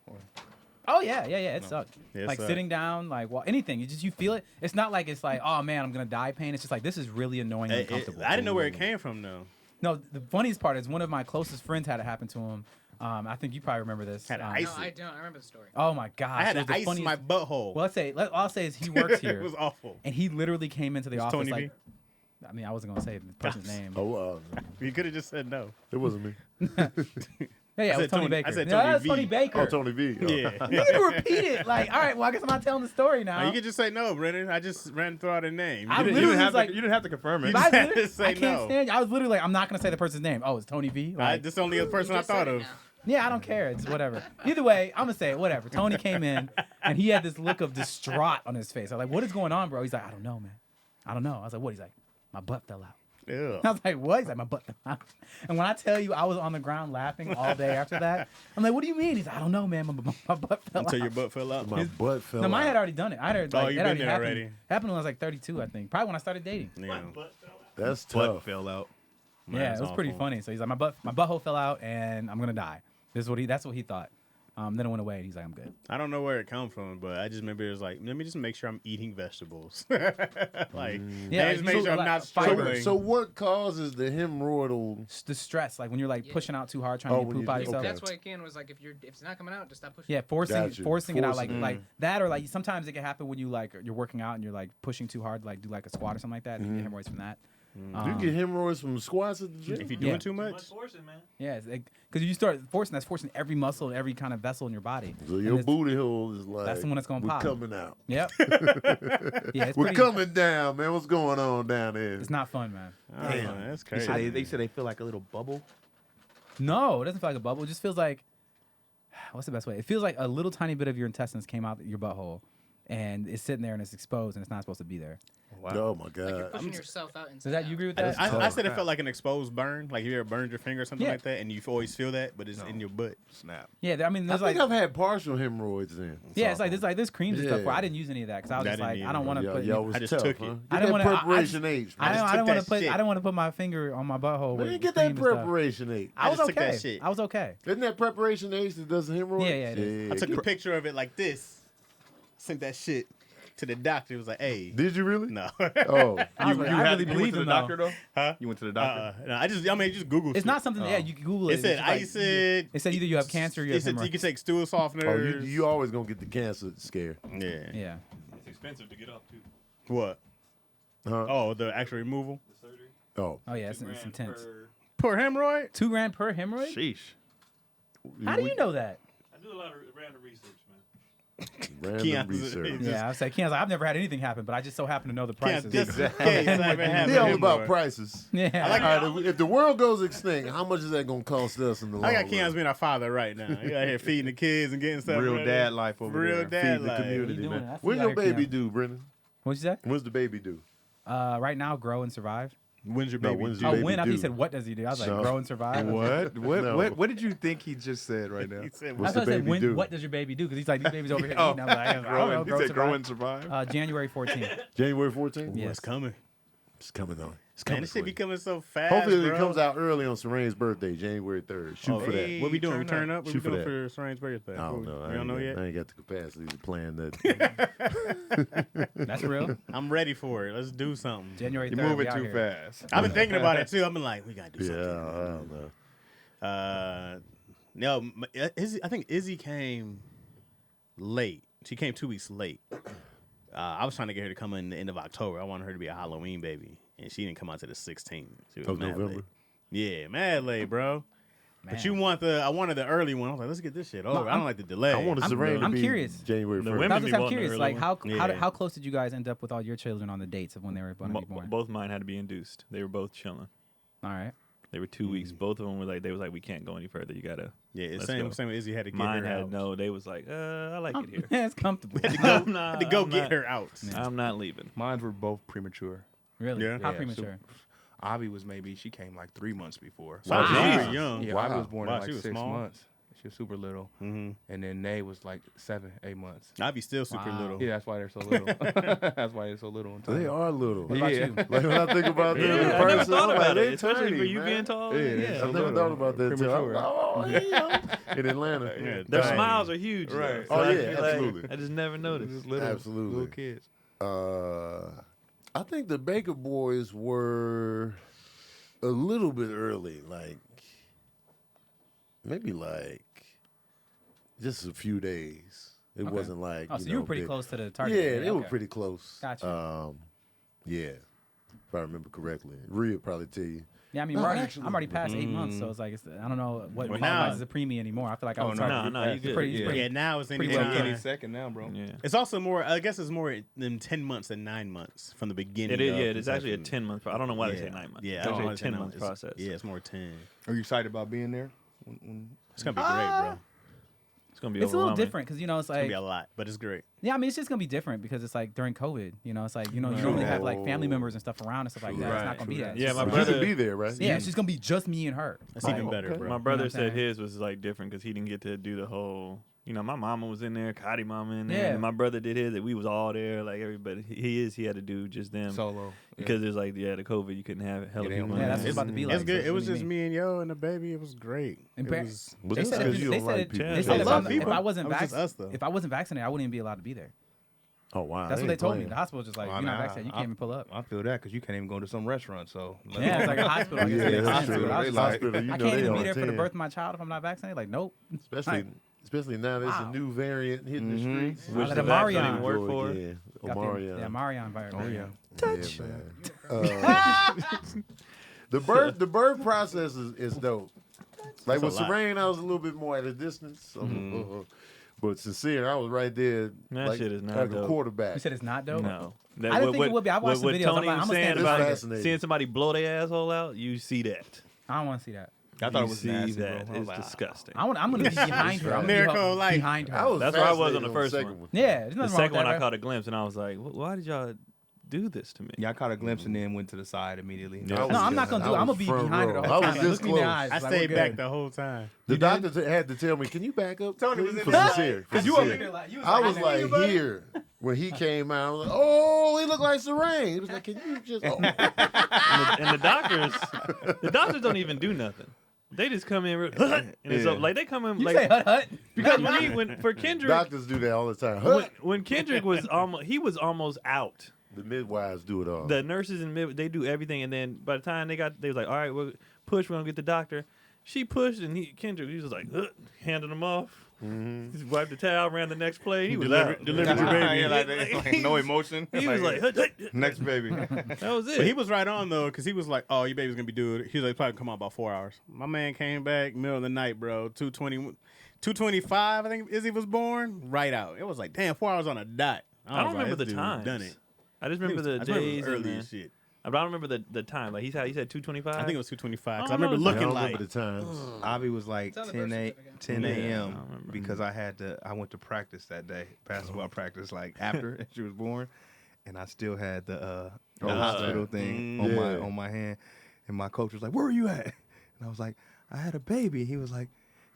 Oh yeah. It sucked. Yeah, it like sucked. sitting down, like anything. You feel it. It's not like it's like, oh man, I'm gonna die pain. It's just like this is really annoying and uncomfortable. I didn't know where it came from though. No, the funniest part is one of my closest friends had it happen to him. I think you probably remember this. Had to No, ice I it. don't. I remember the story. Oh my gosh. I had it was to the ice funniest- my butthole. Well, all I'll say is he works here. It was awful. And he literally came into the office Tony like, I mean, I wasn't gonna say the person's name. Oh, You could have just said no. it wasn't me. Yeah, it was said Tony Tony- Baker. I said No, Tony that was V. Tony Baker. Oh, Tony V. Oh. Yeah. You need to repeat it. Like, all right, well, I guess I'm not telling the story now. You could just say no, Brennan. I just ran through out a name. I You didn't- literally You didn't was have like- to. You didn't have to confirm it. But I, had to literally- say I can't no. stand you. I was literally like, I'm not gonna say the person's name. Oh, it's Tony V. Like, this is the only other person I Just said thought it of. now. yeah, I don't care. It's whatever. Either way, I'm gonna say it. Whatever. Tony came in and he had this look of distraught on his face. I was like, what is going on, bro? He's like, I don't know, man. I don't know. I was like, what? He's like, my butt fell out. Ew. I was like, what? He's like, my butt fell out. And when I tell you I was on the ground laughing all day after that, I'm like, what do you mean? He's like, I don't know, man. My butt fell Until out. your butt fell out. My butt fell No, mine out. had already done it. I had Oh, like, you've it been already there happened. already. Happened when I was like 32, I think. Probably when I started dating. Yeah. That's Butt tough. fell out. Yeah, That's it was pretty awful. funny. So he's like, my butthole fell out and I'm gonna die. That's what he thought. Then it went away and he's like, I'm good. I don't know where it come from, but I just remember it was like, let me just make sure I'm eating vegetables. Like, Yeah, just you make should- sure I'm like, not fiber. struggling. So what causes the hemorrhoidal? The stress, like when you're like Yeah. pushing out too hard, trying Oh, to get when poop you- out okay. yourself. That's why Keon was like, if it's not coming out, just stop pushing. Yeah, forcing Got you. it out, like Forcing it. like that, or like sometimes it can happen when you're working out and you're like pushing too hard, like do like a squat or something like that, and you get hemorrhoids from that. You get hemorrhoids from squats at the gym? if you're doing Yeah. too much, forcing, man. Yeah, because you start forcing, that's forcing every muscle and every kind of vessel in your body. So And your it's- booty hole is like, That's the one that's gonna we're pop. coming out. Yep. Yeah, it's We're pretty, coming down, man. What's going on down there? It's not fun, man. damn, that's They crazy. said they said they feel like a little bubble. No, it doesn't feel like a bubble. It just feels like, what's the best way? It feels like a little tiny bit of your intestines came out your butthole, and it's sitting there and it's exposed and it's not supposed to be there. Wow. Oh my Like you're god. pushing yourself out inside. Does that you agree with that? I said it felt like an exposed burn, like you ever burned your finger or something Yeah. like that, and you always feel that, but it's in your butt. Snap. Yeah, I mean, I there's think like, I've had partial hemorrhoids then. yeah, it's like there's creams and stuff. Yeah. Where I didn't use any of that because I was I just didn't like, either, I don't want to Y'all, put. y'all was I just tough, took huh? it. Get I didn't that wanna- preparation H, I man. just don't took want to that put. shit. I don't want to put my finger on my butthole. Man, with get cream that and stuff. preparation H. I was just took that okay. shit. I was okay. Isn't that preparation H that does the hemorrhoids? Yeah, it is. I took get- a picture of it like this, sent that shit to the doctor. He was like, "Hey, Did you really? no, Oh. I, was like, I really you went believe to the him doctor though. though? huh? You went to the doctor. No, I just Google. It's shit. not something. Yeah, you can Google it. It said It's just like- acid. It said either you have cancer or you have It said you hemorrhoids. can take stool Oh, softeners. you always gonna get the cancer scare. Yeah. Yeah. It's expensive to get off too. What? Huh? Oh, the actual removal The surgery. Oh. Oh yeah, it's intense. per hemorrhoid. $2,000 per hemorrhoid? Sheesh. How do you know that? I do a lot of random research, man. Random Keon's- research. Just- Yeah, I was like, Keon's like, I've never had anything happen, but I just so happen to know the Can't prices. just okay, so I haven't had They all a about hemorrhoid. prices. Yeah. All right, if the world goes extinct, how much is that gonna cost us in the long I got run? Keon's being our father right now. He out here feeding the kids and getting stuff. Real ready. dad life over Real there. dad Feed the life. community, doing? man. I see When's you your out here, baby Keon. due, Brennan? What'd you say? When's the baby due? Right now, grow and survive. When's your No, baby? when's due? your Oh, baby when? I think he due? said, what does he do? I was like, No. grow and survive. What? No. What did you think he just said right now? He said, What's That's the what I said. baby do? What does your baby do? Because he's like, these babies over here Oh, eating. I'm like, I don't know. He said grow and survive. January 14th. January 14th? Yeah. "What's coming?" It's coming on. Man, this shit be coming so fast. Hopefully bro. it comes out early on Serene's birthday, January 3rd. Shoot for that. What we doing? Turn We turn up. up. What Shoot we for doing that. for Serene's birthday? I don't know. We don't know yet. I ain't got the capacity to plan that. That's real. I'm ready for it. Let's do something. January 3rd. You're moving we out too here. fast. I've been thinking about it too. I've been like, we gotta do Yeah, something. I don't know. No, I think Izzy came late. She came 2 weeks late. I was trying to get her to come in the end of October. I wanted her to be a Halloween baby, and she didn't come out to the 16th. She was Of mad November? late. Yeah, mad late, bro. But you want I wanted the early one. I was like, let's get this shit over. I don't like the delay. I wanted Serene to I'm be curious. January 1st. women I was be just I'm wanting the curious, early like one. how close did you guys end up with all your children on the dates of when they were going to be born? Both mine had to be induced. They were both chilling. All right. They were 2 weeks. Both of them were like, they was like, we can't go any further. You gotta. Yeah, let's same go. with Izzy had to get Mine her had out. no. They was like, I like it here. Yeah, it's comfortable. I'm not- Had to go I'm get not- her out. I'm not leaving. Mine were both premature. Really? Yeah. How Yeah, premature? Avi was she came like 3 months before. Wow, she Wow. was young. Yeah, Wow. Avi was born Wow, at she like was 6 small. months. She was super little. Mm-hmm. And then Nay was like 7, 8 months. I'd be still super Wow. little. Yeah, that's why they're so little. That's why they're so little. and They tiny. are little. What about Yeah. you? Like when I think about them in Yeah, I never person, thought I'm about like, they it, especially tiny, for you man. being tall. Yeah, Yeah, they're I so never little. thought about that until Premature. in Atlanta. Yeah, Their dang. smiles are huge. though. Right. So Oh, I yeah, feel like- absolutely. I just never noticed. Just little, Absolutely. little kids. I think the Baker boys were a little bit early, like maybe like just a few days. It Okay. wasn't like Oh, so you were pretty big. close to the target. Yeah, area. they were Okay. pretty close. Gotcha. Yeah, if I remember correctly. Rhea would probably tell you. Yeah, I mean, No, I'm already past 8 months, so it's like I don't know what Well, qualifies now- as a preemie anymore. I feel like I Oh, was no, targeted. no, you It's good. pretty, Yeah. pretty- Yeah, now it's Pretty any well time. done. Any second now, bro. Yeah. It's also more. I guess it's more than 10 months than 9 months from the beginning. It is. of Yeah, it's actually a conception. 10-month. I don't know why they say Yeah. 9 months. Yeah, it's I don't actually know a why they say 10-month 9 months. process. Yeah, it's more 10. Are you excited about being there? When It's gonna be great, bro. It's gonna be It's a little overwhelming. different because it's It's gonna like be a lot, but it's great. yeah, I mean it's just gonna be different because it's like during COVID, it's like you normally have like family members and stuff around and stuff like that. It's Right, not gonna be true that. Yeah, It's my just- But you brother- could be there, right? Yeah, it's just gonna be just me and her. That's Like, even better, okay. bro. My brother what I'm said saying? his was like different because he didn't get to do the whole. My mama was in there, Cotty mama in there, Yeah. and my brother did his. That we was all there, like everybody. He had to do just them solo? because there's like the COVID, you couldn't have hella Yeah, they people. don't- in Yeah, that's there. what it's about to be like. It's good. so It was really just me. me and yo and the baby. It was great. And It par- was. But They that's said because if- you they don't said like it- people. they Yeah, said I if, love if people. I wasn't It was just us, though. if I wasn't vaccinated, I wouldn't even be allowed to be there. Oh wow, That's what they told me. playing. The hospital was just like, Oh, you're not nah, vaccinated, you can't even pull up. I feel that because you can't even go to some restaurant. So Yeah, it's like a hospital. I guess Yeah, it makes that's sense, true. but I was They just like- like, Hospital, you I know can't they even be on there for the 10. birth of my child if I'm not vaccinated. Like, nope. Especially now there's Wow. a new variant hitting the streets. Which the the vaccine Marion didn't work Go for. again. Got the- Omarion. Yeah, Marion virus. Oh yeah. Touch. The birth process is dope. Like with a lot. Serene, I was a little bit more at a distance. So, but Sincere, I was right there. That like, shit is not like a dope. quarterback. You said it's not dope? No, I didn't think it would be. I watched what the videos. Tony I'm was like, saying I'm gonna about stand fascinating. seeing somebody blow their asshole out, you see that. I don't want to see that. I thought You it was see nasty, that. bro. I was It's like, disgusting. I'm gonna be behind her. I'm gonna be Miracle of life. behind her. I was That's where I was on fascinated the first second one. Yeah, there's The nothing wrong second with one, that. I caught a glimpse, and I was like, "Why did y'all do this to me?" Yeah, I caught a glimpse and then went to the side immediately. Yeah. I was No, I'm not just- gonna do it. I I'm gonna was be front behind her the row. whole I time. was Like, this look me in the close. eyes. I Like, stayed we're back good. the whole time. The doctor had to tell me, "Can you back up?" Tony was in for the Sincere. Cause you over there like, you was I like, was know like you, buddy. here when he came out. I was like, "Oh, he looked like Serene." He was like, "Can you just?" Oh. And the doctors don't even do nothing. They just come in and it's Yeah. like they come in You like say hut hut. because when for Kendrick Doctors do that all the time. when Kendrick was almost out. The midwives do it all. The nurses and they do everything, and then by the time they was like, all right, we'll push, we're gonna get the doctor. She pushed, and Kendrick, he was like, handed him off. Just wiped the towel, ran the next play. He was out. Delivered your baby. Yeah, like no emotion. He was like, next baby. that was it. But he was right on though, because he was like, "Oh, your baby's gonna be due." He was like, "Probably come out about 4 hours." My man came back middle of the night, bro. 2:25, I think Izzy was born. Right out. It was like, damn, 4 hours on a dot. I don't was like, remember the this dude times. Done it. I just remember the I remember it days. was early and as shit. but I don't remember the time. Like he said 2:25. I think it was 2:25. 'Cause I I remember don't know. I looking don't like. remember the times. Avi was like Tell the 10 birth 10 Yeah, I a.m. don't remember. because I went to practice that day, basketball practice, like after she was born, and I still had the hospital thing on my hand, and my coach was like, "Where are you at?" And I was like, "I had a baby." He was like,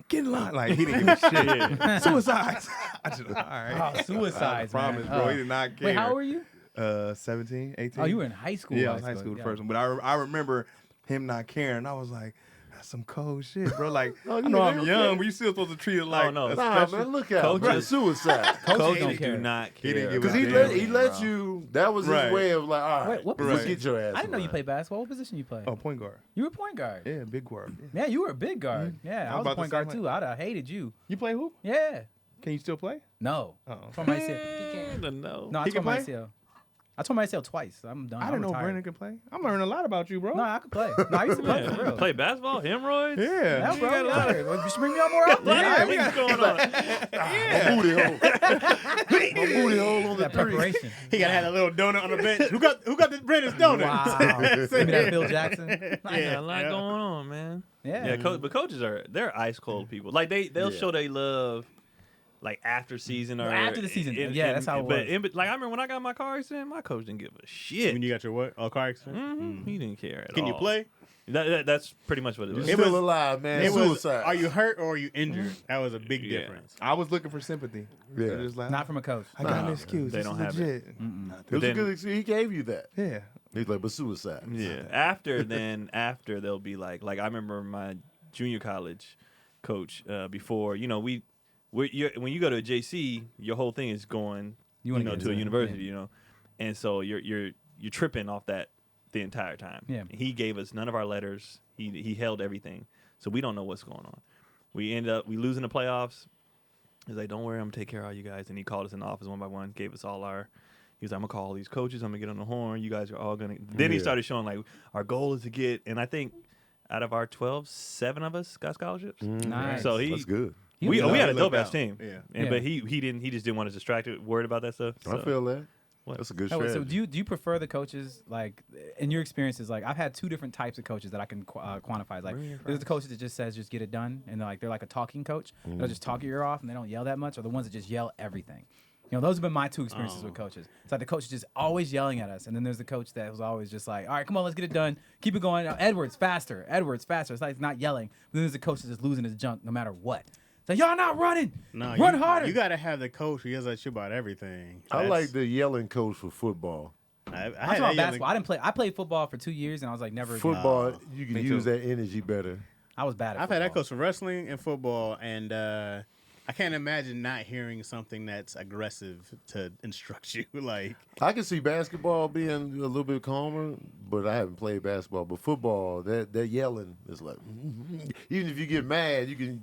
"Get in line!" Like he didn't give a shit. Suicides. I just all right. Oh, suicides, I promise, man. bro. Oh. He did not care. Wait, how old were you? 17, 18. Oh, you were in high school. Yeah, I was high school the first one. But I remember him not caring. I was like, that's some cold shit, bro. Like, Oh, I know yeah, I'm okay. young, but you still supposed to treat it like no. a Nah, special. man, look out. Coaches- Bro, suicide. Coaches don't Coaches care. do not He didn't care. give Because a he damn, let bro. you, that was his Right. way of like, all right, Wait, what let's position? get your ass I didn't know you around. played basketball. What position you play? Oh, point guard. You were point guard. Yeah, big guard. Yeah. Yeah, you were a big guard. Yeah, I was a about to point say, guard like- too. I'd have hated you. You play hoop? Yeah. Can you still play? No. Oh. Tore my ACL. No. No, I He tore can my play? ACL. I tore my ACL twice. I'm done. I I'm didn't know retired. Brennon could play. I'm learning a lot about you, bro. No, I could play. No, I used to play for real. Play basketball, hemorrhoids. Yeah. Yeah, You bro. got a lot of- You should bring me on more often. Yeah, what's going on? My booty hole. My booty hole on the That three. preparation. He got to have a little donut on the bench. Who got this Brennan's donut? Wow. Give me that Phil Jackson. Yeah, a lot going on, man. Yeah. Yeah, but coaches they're ice cold people. Like they'll show they love like after season or After the season. Yeah, that's how it was. But like I remember when I got my car accident, my coach didn't give a shit. When you got your what? Oh, car accident? He didn't care at all. Can you play? That's pretty much what it was. You're still alive, man. It was, Suicide. are you hurt or are you injured? That was a big Yeah. difference. I was looking for sympathy. Yeah. It was like, Not from a coach. I got an excuse. they This don't is have it. legit. It was Then- a good excuse. He gave you that. Yeah. He's like, but suicide. Yeah. After they'll be like I remember my junior college coach before when you go to a JC, your whole thing is going wanna get to a into it, university, yeah. and so you're tripping off that the entire time. Yeah. He gave us none of our letters. He held everything, so we don't know what's going on. We lose in the playoffs. He's like, "Don't worry, I'm gonna take care of all you guys." And he called us in the office one by one, gave us all our. He was like, "I'm gonna call all these coaches. I'm gonna get on the horn. You guys are all gonna." Then he Yeah. started showing like our goal is to get, and I think out of our 12, 7 of us got scholarships. Nice. So That's good. we was- had a Look dope ass out. team. Yeah. Yeah. But he just didn't want us distracted, worried about that stuff. I feel that. What? That's a good Oh, wait, strategy. so do you prefer the coaches, like, in your experiences? Like, I've had two different types of coaches that I can quantify. Like, there's the coaches that just says just get it done, and they're like a talking coach. They'll just talk your ear off and they don't yell that much, or the ones that just yell everything. You know, those have been my two experiences with coaches. It's like the coach is just always yelling at us, and then there's the coach that was always just like, all right, come on, let's get it done. Keep it going. Edwards, faster. Edwards, faster. It's like it's not yelling. But then there's the coach that's just losing his junk no matter what. It's like, y'all not running. No, Run harder. You got to have the coach who yells at you about everything. I That's- like the yelling coach for football. I I'm had talking that about yelling- basketball. I didn't play. I played football for 2 years, and I was like, never again. Football, you can me use too. that energy better. I was bad at I've football. had that coach for wrestling and football, and I can't imagine not hearing something that's aggressive to instruct you. Like, I can see basketball being a little bit calmer, but I haven't played basketball. But football, that yelling is like, even if you get mad, you can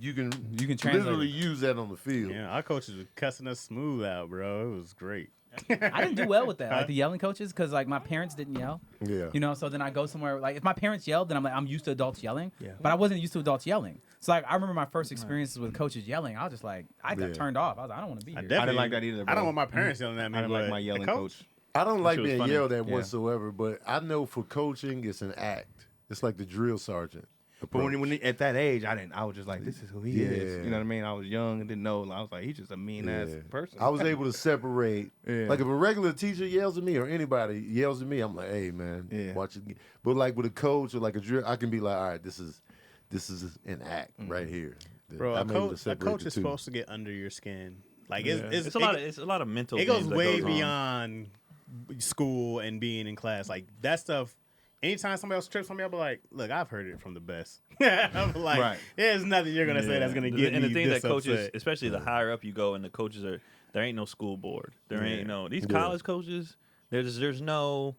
translate literally it. use that on the field. yeah, our coaches were cussing us smooth out, bro. It was great. I didn't do well with that, like the yelling coaches, because like my parents didn't yell. Yeah. You know, so then I go somewhere like if my parents yelled, then I'm used to adults yelling. Yeah. But I wasn't used to adults yelling. So like I remember my first experiences with coaches yelling. I was just like, I got Yeah. turned off. I was like, I don't want to be here. I didn't like that either, I bro. don't want my parents yelling at me. I didn't like but my the yelling coach. I don't like was being funny. yelled at Yeah. whatsoever, but I know for coaching, it's an act. It's like the drill sergeant. But when at that age, I was just like, this is who he is. Yeah. You know what I mean? I was young and didn't know. I was like, he's just a mean ass Yeah. person. I was able to separate. Yeah. Like if a regular teacher yells at me or anybody yells at me, I'm like, hey man, Yeah. watch it. But like with a coach or like a drill, I can be like, all right, this is an act right here. Bro, I'm a able to coach separate the is two. supposed to get under your skin. Like Yeah. It's a lot of mental. It goes games that way on. beyond school and being in class. Like that stuff. Anytime somebody else trips on me, I'll be like, "Look, I've heard it from the best." I'm like, Right. "There's nothing you're gonna say that's gonna get and me the thing this that coaches, upset." especially the higher up you go, and the coaches there ain't no school board. There ain't no these Yeah. college coaches. There's no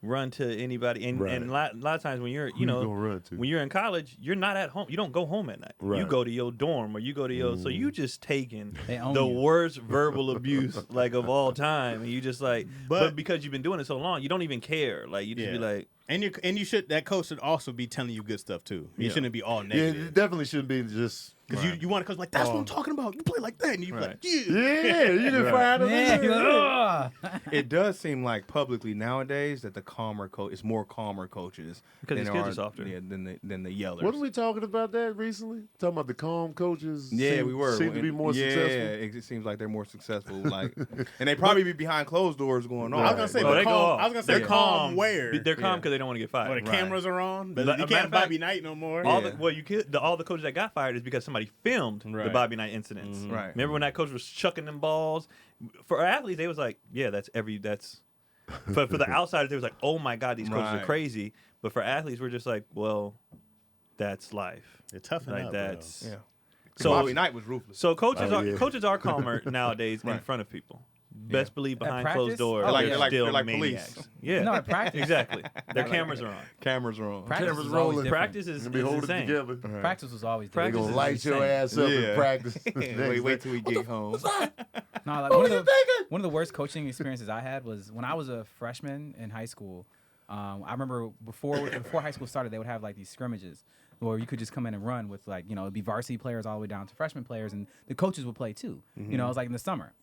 run to anybody, and Right. and a lot of times when you're you gonna run to? when you're in college, you're not at home. You don't go home at night. You Right. go to your dorm or you go to your. So you just taking They own the you. worst verbal abuse like of all time, and you just like, but But- because you've been doing it so long, you don't even care. Like you just be Yeah. like. And you should that coach should also be telling you good stuff too. You Yeah. shouldn't be all Yeah, negative. it definitely shouldn't be just. Because you want to coach like that's what I'm talking about. You play like that, and you be like, yeah. Yeah, you didn't find them. Yeah, you're like, "Ugh." It does seem like publicly nowadays that the calmer coach, it's more calmer coaches Because than these there kids are are- softer. yeah, than the yellers. Wasn't we talking about that recently? Talking about the calm coaches. Yeah, seem, we were. Seem to be more yeah, successful. it seems like they're more successful. Like, and they probably be behind closed doors going on. I was gonna say, Oh, but they go calm, off. I was gonna say They're calm where They're calm Yeah. because they don't want to get fired. where the Right. cameras are on. But But you a matter can't of fact, Bobby Knight no more. All Yeah. all the coaches that got fired is because somebody filmed the Right. Bobby Knight incidents. Right. Remember when that coach was chucking them balls? For athletes, they was like, yeah, that's But for the outsiders, they was like, "Oh my God, these coaches Right. are crazy." But for athletes, we're just like, "Well, that's life." They're tough Like enough. that's Yeah. so. Bobby Knight was ruthless. So coaches Oh, are yeah. coaches are calmer nowadays in Right. front of people. Best believe behind practice? closed doors, Oh, they're, yeah. still they're like maniacs. police. Yeah, No, at practice. exactly. Their cameras are on. Cameras are on. Practice Cameras was always rolling. different. Practice is And be holding insane. together. Practice was always They different. gonna Practice is light your insane. ass up Yeah. in practice. wait till we get home. No, like one of the worst coaching experiences I had was when I was a freshman in high school. I remember before high school started, they would have like these scrimmages where you could just come in and run with like, it'd be varsity players all the way down to freshman players, and the coaches would play too. It was like in the summer.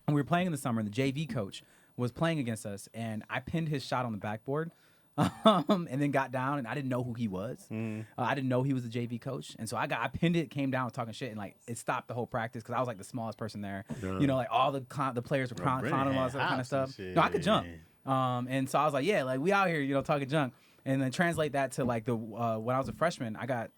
And we were playing in the summer, and the JV coach was playing against us, and I pinned his shot on the backboard. And then got down, and I didn't know who he was. I didn't know he was the JV coach, and so I pinned it, came down, talking shit, and like it stopped the whole practice because I was like the smallest person there. Like all the players were clowning and all that kind of stuff. No, I could jump. And so I was like, yeah, like we out here, talking junk. And then translate that to like the when I was a freshman, I got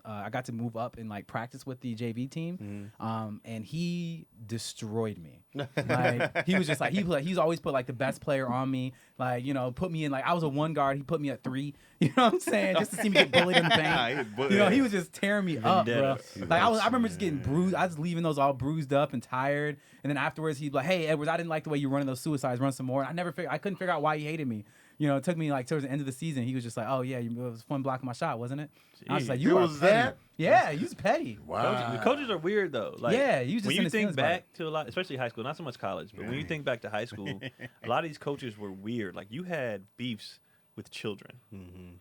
to move up and like practice with the JV team, and he destroyed me. Like he was just like he's always put like the best player on me, like put me in like I was a one guard, he put me at 3. You know what I'm saying? Just to see me get bullied in the paint. He was just tearing me up, bro. Like I remember just getting bruised. I was leaving those all bruised up and tired, and then afterwards he'd be like, "Hey Edwards, I didn't like the way you were running those suicides. Run some more." And I couldn't figure out why he hated me. It took me like towards the end of the season. He was just like, "Oh yeah, it was fun blocking my shot, wasn't it?" I was like, It "You was are petty." that? Yeah, he was petty. Wow. The coaches are weird though. Like, Yeah, you just when in you his think feelings about back to a lot, especially high school, not so much college, but when you think back to high school, a lot of these coaches were weird. Like you had beefs with children.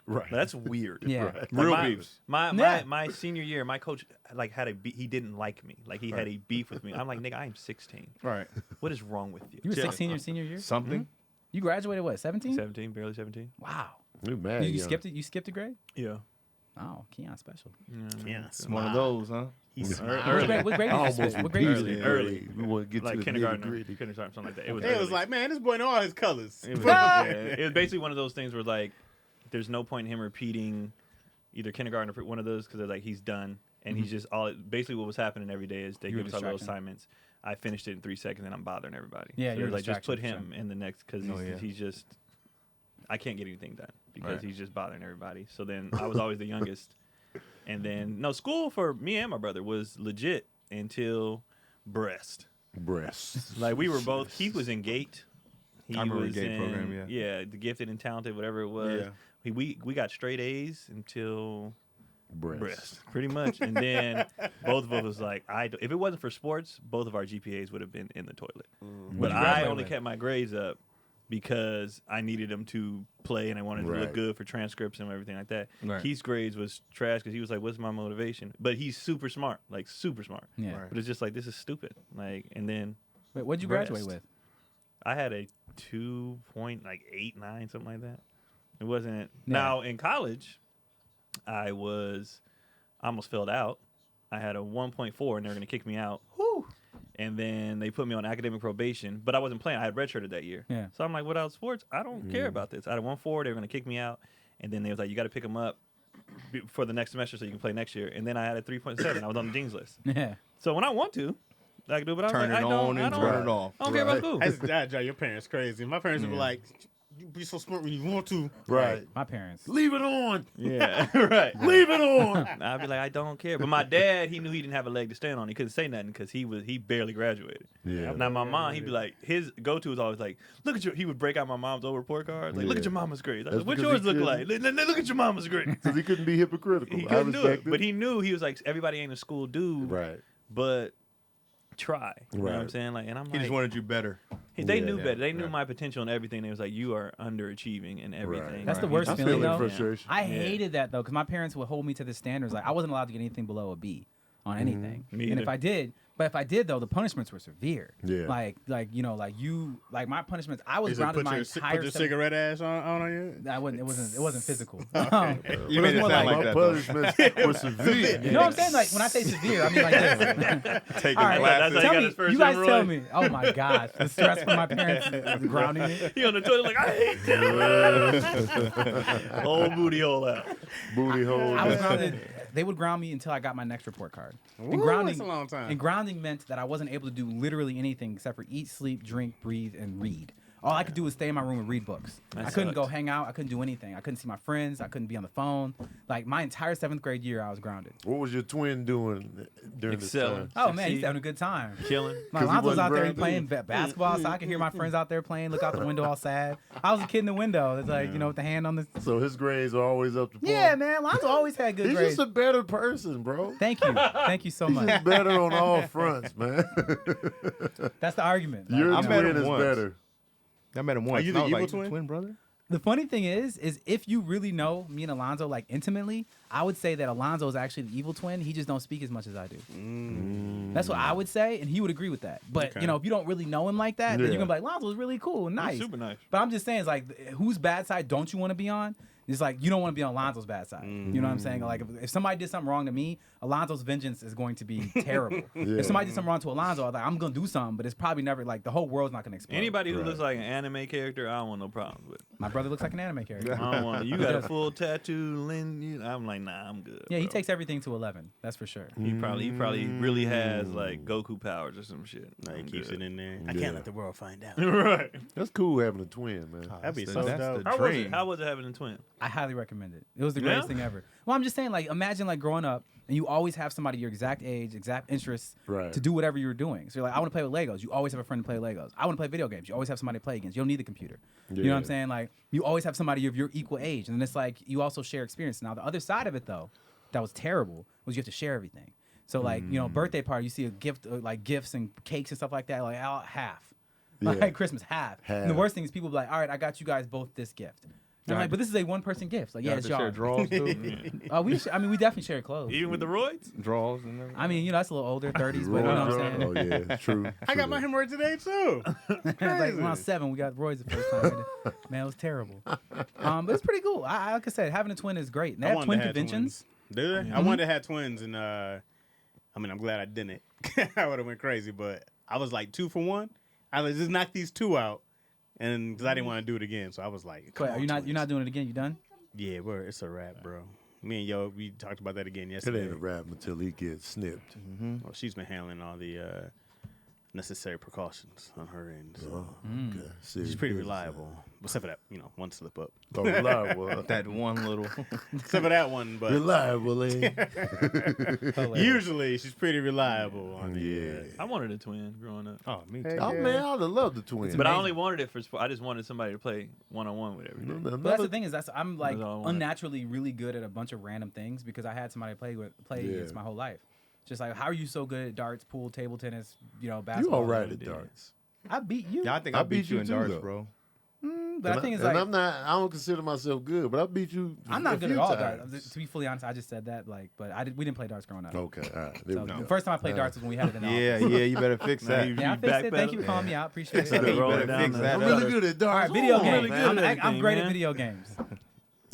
Right. That's weird. Yeah. Right. Like, Real my, beefs. My senior year, my coach like had he didn't like me. Like he had a beef with me. I'm like, nigga, I am 16. Right. What is wrong with you? You were 16 your senior year. Something. You graduated what? 17? 17, barely 17. Wow. You mad? You young. skipped it. You skipped a grade. Yeah. Oh, Keon special. Yeah, It's one of those, huh? He's What grade did you Almost skip? What grade did you repeated skip? it. Early. We want to get Like to the kindergarten, nitty-gritty. kindergarten, something like that. It was. It was early. like, man, this boy know all his colors. It was basically one of those things where like, there's no point in him repeating either kindergarten or one of those because they're like he's done and he's just basically what was happening every day is they You were give us our little distracting. assignments. I finished it in 3 seconds and I'm bothering everybody. Yeah, so you're it was like just put distraction, him in the next because he's just. I can't get anything done because he's just bothering everybody. So then I was always the youngest, and then school for me and my brother was legit until breast. Breasts. Like we were both. He was in GATE. He I remember was the GATE in, program, yeah. the gifted and talented, whatever it was. Yeah. We got straight A's until Breasts. breast, pretty much. And then both of us was like, if it wasn't for sports, both of our GPAs would have been in the toilet. But you I graduate only with? kept my grades up because I needed them to play and I wanted to Right. look good for transcripts and everything like that. Right. Keith's grades was trash because he was like, "What's my motivation?" But he's super smart, like super smart. Yeah. Right. But it's just like this is stupid. Like, and then Wait, what'd you graduate Breast. with? I had a 2.89, something like that. It wasn't. Now in college, I almost failed out. I had a 1.4, and they were going to kick me out. And then they put me on academic probation, but I wasn't playing. I had redshirted that year. Yeah. So I'm like, without sports, I don't care about this. I had a 1.4. They were going to kick me out, and then they was like, you got to pick them up for the next semester so you can play next year. And then I had a 3.7. I was on the dean's list. Yeah. So when I want to, I can do it. But I was Turn like, it I don't, on I and don't, turn it off. I don't care about school. That drive your parents crazy. My parents would be like, "You be so smart when you want to." Right. My parents. Leave it on. Yeah, right. Leave it on. I'd be like, I don't care. But my dad, he knew he didn't have a leg to stand on. He couldn't say nothing because he barely graduated. Yeah. Now my mom, he'd be like, his go-to was always like, look at he would break out my mom's old report card. Like, look at your mama's grades. I was That's like, what because yours he look like? Look at your mama's grades. Because he couldn't be hypocritical. He I couldn't do respect it. But he knew he was like, everybody ain't a school dude. Right. But try. You know what I'm Right. saying? Like, and I'm He like, just wanted you better. they Yeah, knew yeah, better. They knew yeah. my potential and everything. They was like, you are underachieving in everything. That's the Right. worst I feeling feel that though. frustration. I hated that though, because my parents would hold me to the standards. Like I wasn't allowed to get anything below a B on anything. Me And if either. I did, though, the punishments were severe. Yeah. Like my punishments. I was Is it grounded put my your, entire. put your cigarette ass on you? That wasn't. It wasn't physical. You It made was it more sound like- like My that. though. punishments were severe. You know what I'm saying? Like when I say severe, I mean like this. Taking All right, that's how glasses. he tell got me, his first you guys tell hemorrhoid. me. Oh my gosh, the stress from my parents is grounding me. He on the toilet like, I hate them. Whole booty hole out. Booty hole. I was grounded. They would ground me until I got my next report card. And Ooh, that's a long time. And grounding meant that I wasn't able to do literally anything except for eat, sleep, drink, breathe, and read All I could do was stay in my room and read books. That I couldn't go sucks. hang out. I couldn't do anything. I couldn't see my friends. I couldn't be on the phone. Like my entire 7th grade year, I was grounded. What was your twin doing during this Excelling. time? Oh man, he's Succeed. having a good time. Killing. My 'Cause he Alonzo's wasn't out there grounded? playing basketball, so I could hear my friends out there playing. Look out the window, all sad. I was a kid in the window. It's like with the hand on the. So his grades are always up to par. Yeah, man. Alonzo always had good He's grades. just a better person, bro. Thank you so He's much. just better on all fronts, man. That's the argument. Like, Your I met twin him is once. better. I met him once. you and the I was evil like, twin? brother? The funny thing is if you really know me and Alonzo like intimately, I would say that Alonzo is actually the evil twin. He just don't speak as much as I do. That's what I would say, and he would agree with that. But Okay. you know, if you don't really know him like that, then Yeah. you're gonna be like, Alonzo's really cool and nice. He's super nice. But I'm just saying, it's like, whose bad side don't you want to be on? It's like you don't want to be on Alonzo's bad side. You know what I'm saying? Like if somebody did something wrong to me, Alonzo's vengeance is going to be terrible. Yeah. If somebody did something wrong to Alonzo, I'm like, I'm gonna do something, but it's probably never like the whole world's not gonna explode. Anybody who Right. looks like an anime character, I don't want no problems with. My brother looks like an anime character. I don't want. You got a full tattoo, Lynn. I'm like, nah, I'm good. Yeah, he bro. takes everything to 11. That's for sure. He probably really has like Goku powers or some shit. Like, he I'm keeps good. it in there. I Yeah. can't let the world find out. Right. That's cool having a twin, man. That'd be That's so the- dope. the How was dream. it? How was it having a twin? I highly recommend it. It was the Yeah? greatest thing ever. Well, I'm just saying, like, imagine like growing up and you always have somebody your exact age, exact interests Right. to do whatever you were doing. So you're like, I want to play with Legos. You always have a friend to play Legos. I want to play video games. You always have somebody to play against. You don't need the computer. You know what I'm Yeah. saying? Like, you always have somebody of your equal age. And then it's like, you also share experience. Now, the other side of it, though, that was terrible, was you have to share everything. So, like, you know, birthday party, you see a gift, like gifts and cakes and stuff like that, like, half. Yeah. Like, Christmas, half. And the Half. worst thing is people be like, all right, I got you guys both this gift. And I'm like, but this is a one-person gift. Like, yeah, Y'all it's have to share y'all. draws too. I mean, we definitely share clothes. Even with the roids? Draws and everything. I mean, you know, that's a little older, 30s, but you know what I'm saying? Oh yeah, it's true. I got my hemorrhoids today too. Like when I was 7, we got Roy's the first time. Man, it was terrible. But it's pretty cool. Like I said, having a twin is great. And they have twin conventions. Do they? I wanted to have twins, and I mean, I'm glad I didn't. I would have went crazy, but I was like 2 for 1. I was just knock these 2 out, and because I didn't want to do it again, so I was like, Wait, are you not? twins. You're not doing it again? You done? Yeah, bro, it's a wrap, bro. Me and Yo, we talked about that again It yesterday. ain't a rap until he gets snipped. Well, she's been handling all the necessary precautions on her end. So. Okay. Serious She's pretty business, reliable, except for that, one slip up. huh? Oh, reliable. That one little. Except for that one, but Reliable, eh? usually she's pretty reliable. On the, Yeah. I wanted a twin growing up. Oh, me too. Oh man, I'd have loved the twins. But I only wanted it for sport. I just wanted somebody to play one-on-one with every day. But that's the thing is, I'm like That's all I wanted. unnaturally really good at a bunch of random things because I had somebody to play against my whole life. Just like, how are you so good at darts, pool, table tennis, you know, You basketball? all right at darts. I beat you. Yeah, I think I I beat beat you you in too, darts, though. bro. But I think it's like, I don't consider myself good, but I beat you. I'm a not good at few all times. darts. To be fully honest, I just said that, like, but we didn't play darts growing up. Okay, all right. There So we the go. first time I played darts was when we had it in the Yeah, office. yeah, you better fix that. Yeah, I fixed it. Thank you backpedal. for calling me out. Appreciate You it. Roll better it down fix there. that. I'm up. really good at All darts. right, video I'm games. really good at I'm everything, great at man. video games.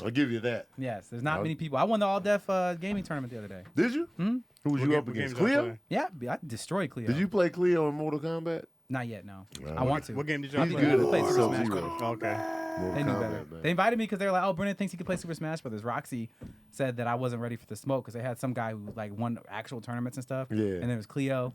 I'll give you that. Yes, there's not many people. I won the All Def gaming tournament the other day. Did you? Hmm? Who was you up against? Cleo? Yeah, I destroyed Cleo. Did you play Cleo in Mortal Kombat? Not yet, no. Wow. I want to. What game did y'all He's play? good We at played Super Sub-Zero. Smash Bros. Okay. Mortal They knew Kombat, better. man. They invited me because they were like, "Oh, Brennan thinks he could play Super Smash Brothers." Roxy said that I wasn't ready for the smoke because they had some guy who like won actual tournaments and stuff. Yeah. And then it was Cleo.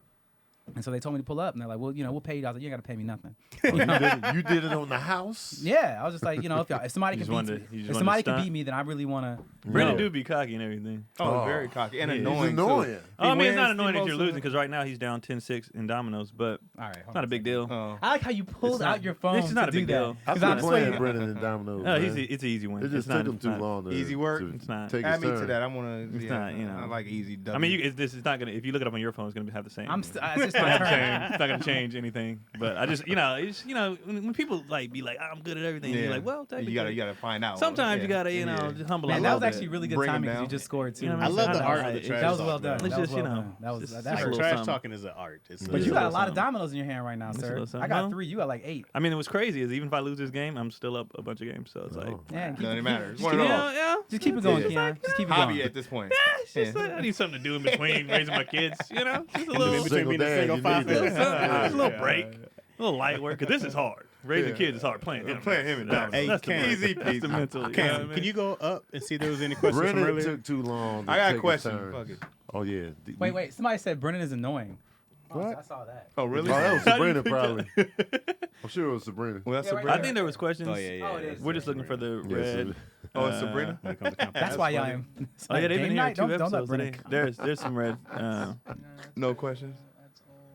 And so they told me to pull up, and they're like, "Well, you know, we'll pay you." I was like, "You ain't got to pay me nothing." You did it on the house? Yeah, I was just like, you know, if somebody You can just beat wanted- you me, just if wanted somebody to can stunt? beat me, then I really want to. Brennan No. do be cocky and everything. Oh, very cocky and He's annoying. annoying. Too. Oh, I mean, it's not wins annoying if you're most losing of because right now he's down 10-6 in dominoes, but All right, it's not a big deal. Oh. I like how you pulled It's not- out your phone. it's not to a big do deal. that. I 'Cause been I'm playing swinging. Brennan and Dominoes. No, man. it's an easy win. It just It's took not- him too not- long to Easy work. to It's not. take Add his me turn. to that. I want to. It's Yeah, not, you know. I like easy. I mean, this is not gonna. If you look it up on your phone, it's gonna have the same. It's just my It's not gonna turn. change- it's not gonna change anything. But I just, when people like be like, I'm good at everything. Yeah. You're like, well, you gotta find out. Sometimes you Yeah. gotta, Yeah. just humble. Man, a that little was actually bit. really good Bring 'em timing because you down. just scored too. You know what I I'm love saying? the art of the It's trash That was talk, well man. done. It's That was just, well you know, done. That was just- that just a hurt. little Trash something. talking is an art. It's But not- you got a lot of something. dominoes in your hand right now, Just a sir. little I something. got No. 3. You got like 8. I mean, it was crazy is even if I lose this game, I'm still up a bunch of games. So it's like, Yeah, Doesn't matter. just One keep of it- those. Just keep it going, Yeah. Keon. Just keep it Hobby going. at this point. it's just like, I need something to do in between raising my kids. Just a little, between Single being a dad, single you father. need little, that. something, just a little break, a little light work. Because this is hard. Raising kids is hard. Playing him, Playing him and That's- Hey, that's the Cam. mental. Easy That's the peasy. mental. you know Cam, what I mean? can you go up and see if there was any questions from Brennan earlier? took too long. To I got take a question. turn. Fuck it. Oh yeah. Wait. Somebody said Brennan is annoying. I saw that. Oh, really? Oh, that was Sabrina, probably. I'm sure it was Sabrina. Well, that's Yeah, right Sabrina. I think there was questions. Oh yeah. Oh, it is. We're just looking for the Yeah, red. so- Oh, it's Sabrina. That's why y'all am. Oh yeah, they've been Game here night? 2 Don't let episodes Brennan today. There's some red. No questions.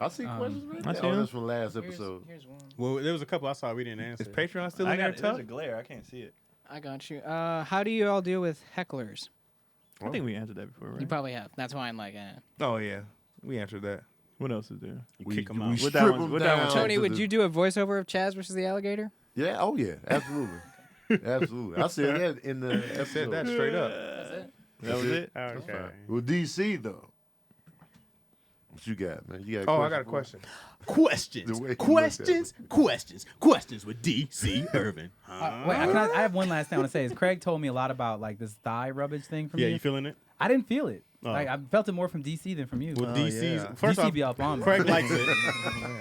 I see questions, man. I see Oh, them. that's from last episode. Here's one. Well, there was a couple I saw we didn't answer. Is Patreon still I in there got there's tough? a glare. I can't see it. I got you. How do you all deal with hecklers? I think we answered that before, right? You probably have. That's why I'm like, Oh yeah, we answered that. What else is there? You kick 'em we out. strip that one- 'em what that one- down Tony, to would the- you do a voiceover of Chaz versus the alligator? Yeah, oh yeah, absolutely. Absolutely. I said that in the episode. I said that straight up. That was it. Okay. Well, DC, though. What you got, man? You got Oh, I got a question. Questions. The way he Questions with DC Irvin. Wait, I have one last thing I want to say. Is Craig told me a lot about like this thigh rubbage thing from Yeah, you. you feeling it? I didn't feel it. Oh. Like, I felt it more from DC than from you. Well, DC's yeah. first DC off, be up on me. Craig likes it.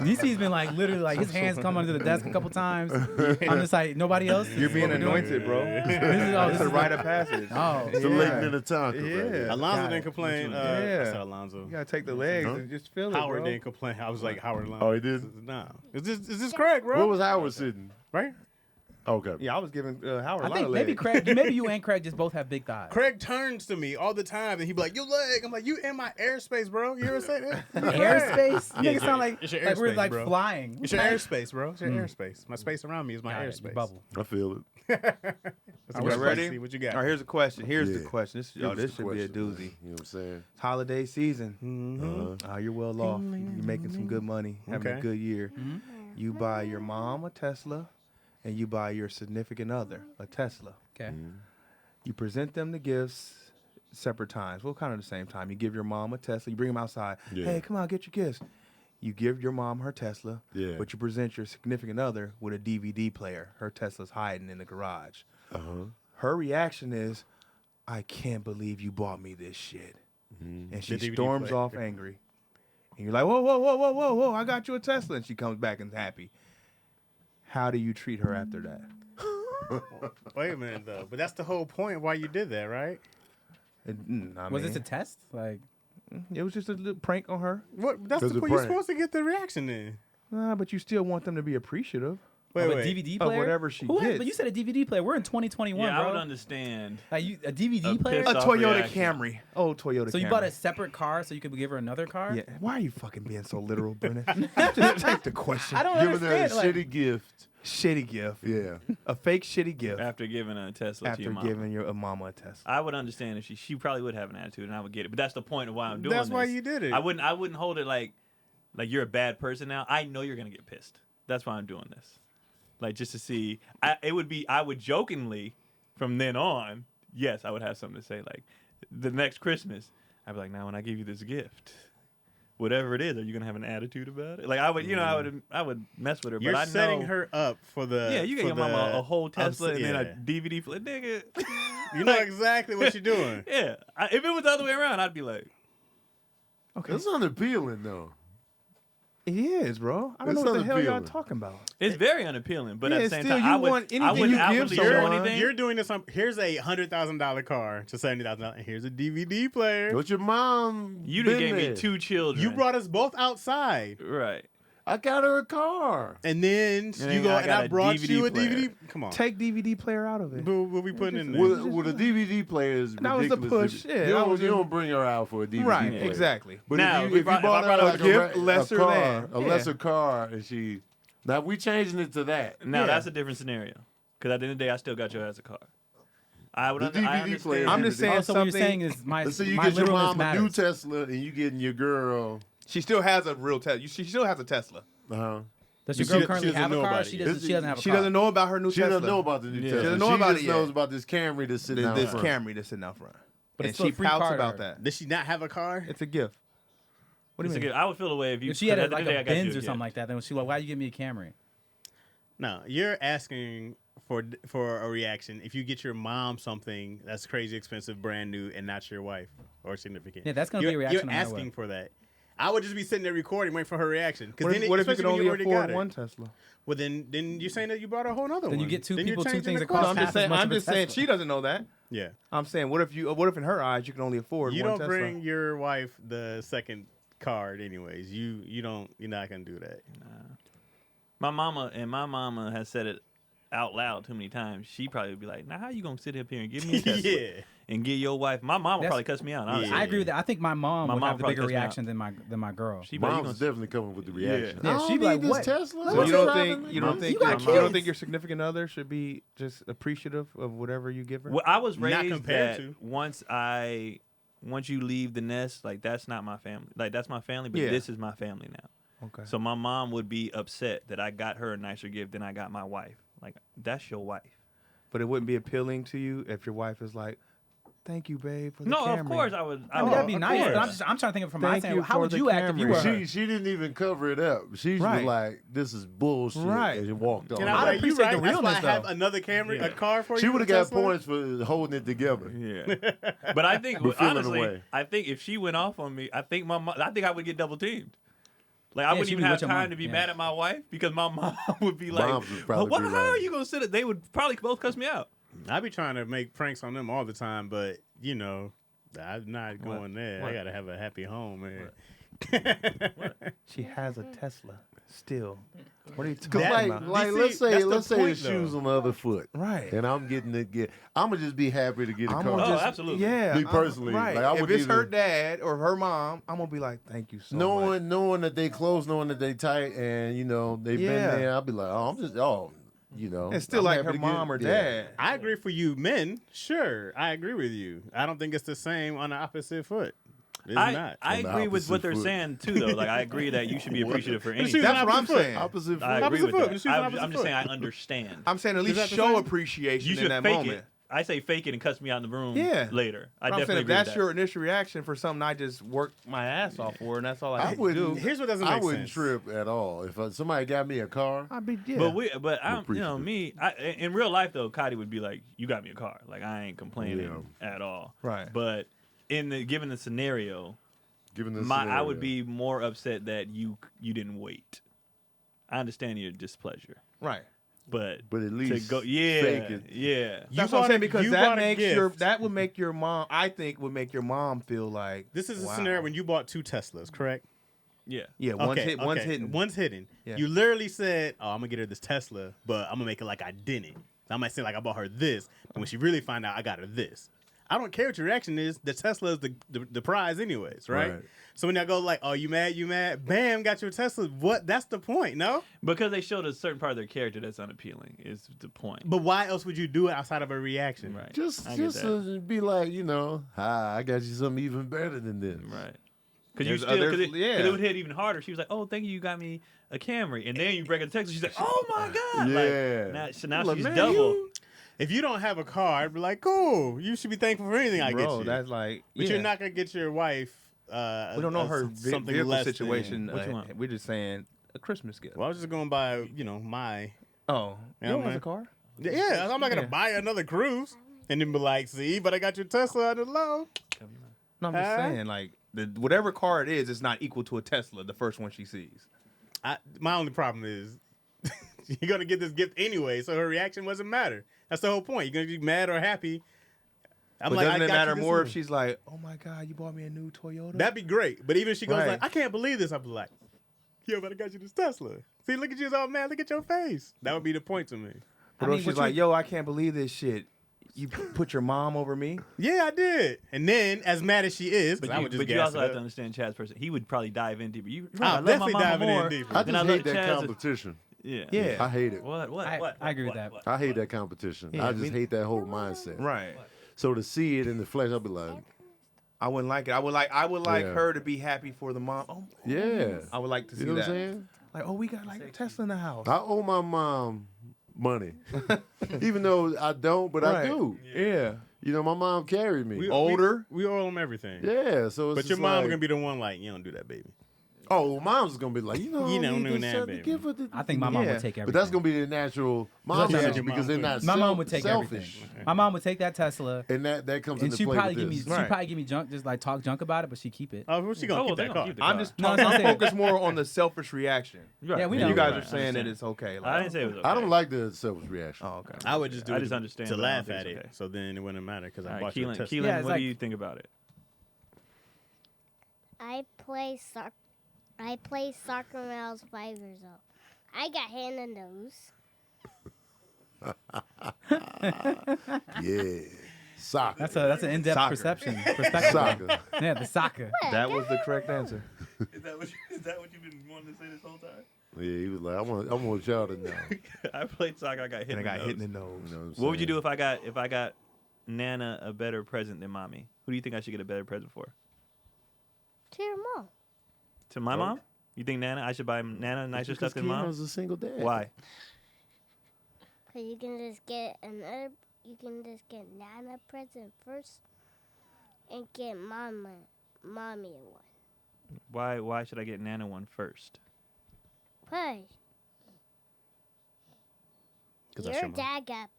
DC's been like literally like his hands come under the desk a couple times. I'm just like nobody else. You're being What we're doing? anointed, bro. This is, It's a rite of passage. Oh, It's the late Minnetonka. Yeah. Alonzo Got didn't it. complain. Yeah. I said Alonzo. You gotta take the legs and just feel it, Howard bro. didn't complain. I was like Howard Alonzo. Oh, he did? Nah. Is this Craig, bro? Where was Howard sitting? right? Okay. Yeah, I was giving Howard a I lot think of maybe legs. maybe you and Craig just both have big thighs. Craig turns to me all the time and he'd be like, "Your leg." I'm like, "You in my airspace, bro." You ever say that? Airspace? You Yeah, make it sound like, it's your like we're airspace, like bro. flying. It's your airspace, bro. It's your airspace. My space around me is my Got it, airspace. bubble. I feel it. Are we ready? See what you got? All right, here's a question. Here's Yeah. the question. This Give us this the should be a question, doozy. man. You know what I'm saying? It's holiday season. Mm-hmm. You're well off. You're making some good money. Having a Okay. good year. You buy your mom a Tesla, and you buy your significant other a Tesla. Okay. You present them the gifts separate times. Well, kind of the same time. You give your mom a Tesla. You bring them outside. Yeah. Hey, come on, get your gifts. You give your mom her Tesla, Yeah. but you present your significant other with a DVD player. Her Tesla's hiding in the garage. Uh-huh. Her reaction is, I can't believe you bought me this shit. And she The DVD storms player. off angry. And you're like, whoa, whoa, whoa, whoa, whoa, whoa, I got you a Tesla. And she comes back and happy. How do you treat her after that? Wait a minute though, but that's the whole point why you did that, right? Was this a test? Like, It was just a little prank on her. What? That's It's the a point. You're prank. supposed to get the reaction in. But you still want them to be appreciative. Wait, of a wait. DVD Of player? whatever she Who has- gets. But you said a DVD player. We're in 2021, Yeah, I bro. would understand. Like a DVD A player? pissed A off Toyota reaction. Camry. Oh, Toyota Camry. So you bought a separate car so you could give her another car? Yeah. Why are you fucking being so literal, Brennan? Just take the question. I don't Giving her a understand. shitty gift. Shitty gift. Yeah. A fake shitty gift After giving a Tesla to after your mom. giving your mama a Tesla. I would understand if she probably would have an attitude and I would get it. But that's the point of why I'm doing That's why this. you did it. I wouldn't hold it like you're a bad person now. I know you're gonna get pissed. That's why I'm doing this. Like just to see I would jokingly from then on, yes, I would have something to say. Like the next Christmas, I'd be like, now when I give you this gift, whatever it is, are you gonna have an attitude about it? Like I would, I would mess with her. You're but I setting know, her up for the. Yeah, you get for your mama a whole Tesla and then a yeah. DVD flip, nigga. You know exactly what you're doing. Yeah, if it was the other way around, I'd be like, Okay. That's unappealing, though. It is, bro. I don't It's know what the hell y'all unappealing. talking about. it's very unappealing. But Yeah, at the same still, time, you I would, want I anything wouldn't you give outwardly show someone, anything. You're doing this on. Here's a $100,000 car to $70,000, and here's a DVD player. But your mom. You done been gave me there. 2 children. You brought us both outside, right. I got her a car. and then then you go I and got I a brought DVD you a player. DVD. Come on, Take DVD player out of it. What we putting in there? With a DVD player is That was the ridiculous. push, You yeah, that don't, was you just- don't bring her out for a DVD Right, player. exactly. But Now, if if you I bought brought her out like a gift lesser car, than, a yeah. lesser car, and she, now we changing it to that. Now Yeah. that's a different scenario. Because at the end of the day, I still got your ass a car. I would. The I DVD understand. player. I'm just saying Also, what you're something. saying is my Let's say you my get your literalness mom a new matters. Tesla, and you getting your girl. She still has a real Tesla. She still has a Tesla. Does your She girl doesn't currently have a know car? about She it. doesn't. She doesn't have a She car. doesn't know about her new She Tesla. doesn't know about the new Tesla. She doesn't know she about just it yet. knows about this Camry that's sitting out This front. Camry that's sitting out front. But And it's still she a free car pouts to about her. that. Does she not have a car? It's a gift. What do you It's a mean? good- I would feel away if you. If she had because at like the end a of the day, I got you Benz or gift. something like that, then she like, why you give me a Camry? No, you're asking for a reaction if you get your mom something that's crazy expensive, brand new, and not your wife or significant. Yeah, that's gonna be a reaction You're no matter asking what. for that. I would just be sitting there recording, waiting for her reaction. Because What then, if, what if you especially could when only already afford got it. one Tesla? Well, then you're saying that you bought a whole other one. Then you get two Then you're people, two changing things the that cost question. half as much I'm of a just saying Tesla. she doesn't know that. Yeah. I'm saying, what if in her eyes you can only afford You one don't Tesla? bring your wife the second card anyways. You're not gonna do that. My mama has said it out loud too many times. She probably would be like, "Now how you gonna sit up here and give me a Tesla and give your wife?" My mom would probably cuss me out. Honestly. I agree with that. I think my mom would have the probably bigger cuss me out. reaction than my girl. She probably Mom's definitely coming with the reaction. Yeah, I don't she'd be like, need "What? this Tesla. So What's you don't driving think me?" you don't think You got you don't kids. think your significant other should be just appreciative of whatever you give her? Well, I was Not raised compared that to. once you leave the nest, like that's not my family. Like that's my family, but Yeah. this is my family now. Okay. So my mom would be upset that I got her a nicer gift than I got my wife. Like that's your wife. But it wouldn't be appealing to you if your wife is like, "Thank you, babe, for the No, Camry." of course I would. I mean, that'd be of nice, but course. I'm trying to think of it from my Thank standpoint. you How for would the you act if you were Camry. her? She didn't even cover it up. She was Right. like, "This is bullshit," Right. and she walked off. And I'd I'm like, you appreciate right. the That's why I realness, have though. another Camry, Yeah. a car for you. She would have got Tesla. points for holding it together. Yeah, but I think But feeling honestly, away. I think if she went off on me, I think I would get double teamed. Like I wouldn't she'd even be have with your time mom. to be Yeah. mad at my wife because my mom would be like, Moms would probably be how are like- you gonna sit it? They would probably both cuss me out. I be trying to make pranks on them all the time, but I'm not going there. I What? gotta have a happy home, man. She has a Tesla still. What are you Cause talking like, about? like DC, let's say that's the the point, shoes though. on the other foot, Right. and I'm getting it. I'm gonna just be happy to get a I'm car. gonna Oh, just, absolutely. Yeah, Me personally, right. like, I if would it's either- her dad or her mom, I'm gonna be like, "Thank you so much." knowing that they close, knowing that they tight, and they've been Yeah. there. I'll be like, It's still I'm like happy her to get- mom or yeah. dad. I agree for you men. Sure, I agree with you. I don't think it's the same on the opposite foot. It's not. I On the agree with what opposite they're foot. saying too, though. Like I agree that you should be appreciative for Shoes anything. That's what I'm opposite foot. saying. Opposite foot. I agree Opposite with foot. that. Shoes on I'm opposite just foot. saying I understand. I'm saying at Is least that the show same? appreciation You in should that fake moment. it. I say fake it and cuss me out in the room Yeah. later. I But I'm saying definitely if agree that's with your that. initial reaction for something I just worked my ass off for, and that's all I I had to wouldn't. do. Here's what doesn't I make wouldn't sense. trip at all if somebody got me a car. I'd be yeah. But I'm, Appreciative. me. In real life though, Cotty would be like, "You got me a car." Like I ain't complaining at all. Right. But given the scenario, Given this, I would be more upset that you didn't wait. I understand your displeasure, right. but But at least to go, fake it. yeah. That's what I'm saying because you that bought a makes gift. that would make your mom. I think would make your mom feel like This is a wow. scenario when you bought 2 Teslas, correct? Yeah. Yeah, one's hit, one's hidden. One's hidden. Yeah. You literally said, "Oh, I'm gonna get her this Tesla, but I'm gonna make it like I didn't." So I might say like I bought her this, and when she really find out I got her this, I don't care what your reaction is. The Tesla is the prize, anyways, right? Right. So when y'all go like, "Oh, you mad? You mad?" Bam, got your Tesla. What? That's the point, no? Because they showed a certain part of their character that's unappealing is the point. But why else would you do it outside of a reaction? Right. Just I get that. be like, hi, I got you something even better than this. Right. Because There's you still, other- because yeah. it would hit even harder. She was like, "Oh, thank you, you got me a Camry," and then you break a text. She's like, "Oh my god!" Yeah. Like, now Like, she's man, double. If you don't have a car, I'd be like, "Cool, you should be thankful for anything I get Bro, you." that's like. But yeah. you're not gonna get your wife. We don't know her something vehicle less situation. Than, What you want? We're just saying a Christmas gift. well, I was just going by, my. Oh, Yeah, you don't have man. a car? Yeah, I'm not gonna Yeah. buy another cruise and then be like, "See, but I got your Tesla under low." No, I'm just Huh? saying like whatever car it is not equal to a Tesla. The first one she sees. My only problem is you're gonna get this gift anyway, so her reaction doesn't matter. That's the whole point. You're gonna be mad or happy. I'm But like, doesn't I it got matter you this more one. if she's like, "Oh my God, you bought me a new Toyota"? That'd be great. But even if she goes Right. like, "I can't believe this," I'd be like, "Yo, but I got you this Tesla. See, look at you, all mad. Look at your face." That would be the point to me. But if she's like, "Yo, I can't believe this shit. You put your mom over me." Yeah, I did. And then, as mad as she is, But I would just you gas also it have up. to understand Chaz's person. He would probably dive in deeper. I'll I love definitely my mama dive in more. deeper. I than just love hate that Chaz. competition. Yeah. Yeah. I hate it. What? I agree with that. I hate that competition. Yeah, I just me- hate that whole mindset. Right. So to see it in the flesh, I'll be like, I wouldn't like it. I would like Yeah. her to be happy for the mom. Oh, yeah. I would like to see You know what that. I'm saying? Like, oh, we got like a Tesla in the house. I owe my mom money, even though I don't, but I Right. do. Yeah. My mom carried me. Older. We owe them everything. Yeah, so it's But your just mom's like, gonna be the one like, "You don't do that, baby." Oh, mom's gonna be like, You I don't don't know need that, this baby. give her the. I think my mom Yeah. would take everything. But that's gonna be the natural mom That's decision your because they're mom. not. My mom would take selfish. everything. My mom would take that Tesla, And that comes and into she'd play probably with give me this. she'd probably give me junk, just like talk junk about it, but she keep it. Oh, what's she gonna Oh, keep they that gonna car? keep the I'm car. just No, talking, I'm I'm saying- focused more on the selfish reaction. Right. Yeah, we And know. you guys Right. are saying that Understand. it's okay. Like, I didn't say it was okay. I don't like the selfish reaction. Oh, okay. I would just do I it just to- understand, to but I don't laugh think at it's it. okay. So then it wouldn't matter because I All right, bought you a Keelan, Tesla. Keelan, Yeah, it's what like- do you think about it? I play soccer when I was 5 years old. I got hit in the nose. Yeah. Soccer. That's an in-depth perception. Perspective. Soccer. Yeah, the soccer. That was the correct answer. Is that what you've been wanting to say this whole time? Yeah, he was like, I want y'all to know. I played soccer. I got hit. And I in got the hit in nose. the nose. You know what, What would you do if I got Nana a better present than Mommy? Who do you think I should get a better present for? To your mom. To my mom? You think I should buy Nana nicer stuff than Mom? Keon's a single dad. Why? Because you can just get Nana a present first and get mommy one. Why should I get Nana one first? Why? 'Cause that's Your your mom. dad got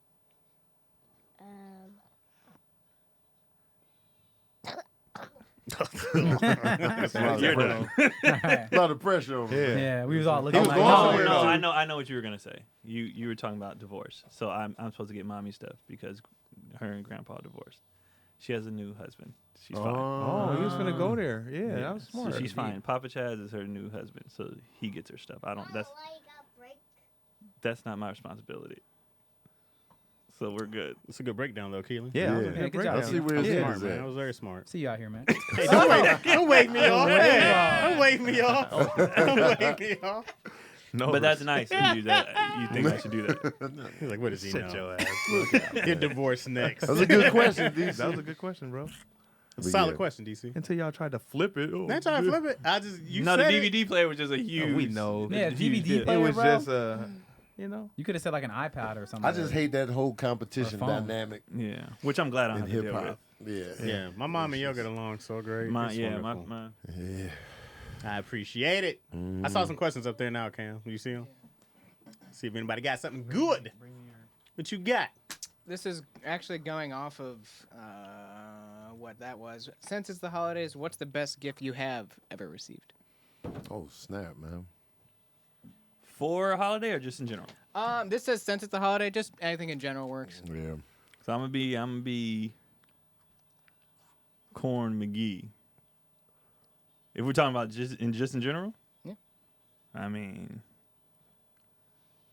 You're done. A lot of pressure on him. Yeah. Yeah, we was all looking was like, going no, somewhere No, too. I know what you were gonna say. You were talking about divorce. So I'm supposed to get Mommy stuff because her and Grandpa divorced. She has a new husband. She's fine. Oh, he was finna go there. Yeah, that was So smart. she's fine. Papa Chaz is her new husband, so he gets her stuff. That's not my responsibility. So we're good. It's a good breakdown, though, Keelan. Yeah, Yeah. Yeah, good great job. I see where his That was head smart, is man. at. That was very smart. See you out here, man. Hey, don't wake me off. Don't wake me off. Don't wake me off. No, But that's nice of you that you think I should do that. He's like, what does he Shut know? your ass. Get divorced next. That's a good question, DC. That was a good question, bro. Solid yeah. question, DC. Until y'all tried to flip it. Oh, I ain't trying to flip it. You No, the said it. DVD player was just a huge. we know. Yeah, huge DVD deal. player. It was bro. just you know. You could have said like an iPad or something. I just hate that whole competition Or phone. dynamic Yeah, which I'm glad I don't in have to hip deal hop. with. Yeah. Yeah, my mom and yo get along so great. My It's yeah, wonderful. my Yeah. I appreciate it. I saw some questions up there now, Cam. You see them? See if anybody got something good. What you got? This is actually going off of what that was. Since it's the holidays, what's the best gift you have ever received? Oh snap, man. for a holiday or just in general? This says since it's the holiday, just anything in general works. Yeah. So I'm gonna be Corn McGee. If we're talking about just in general, Yeah. I mean,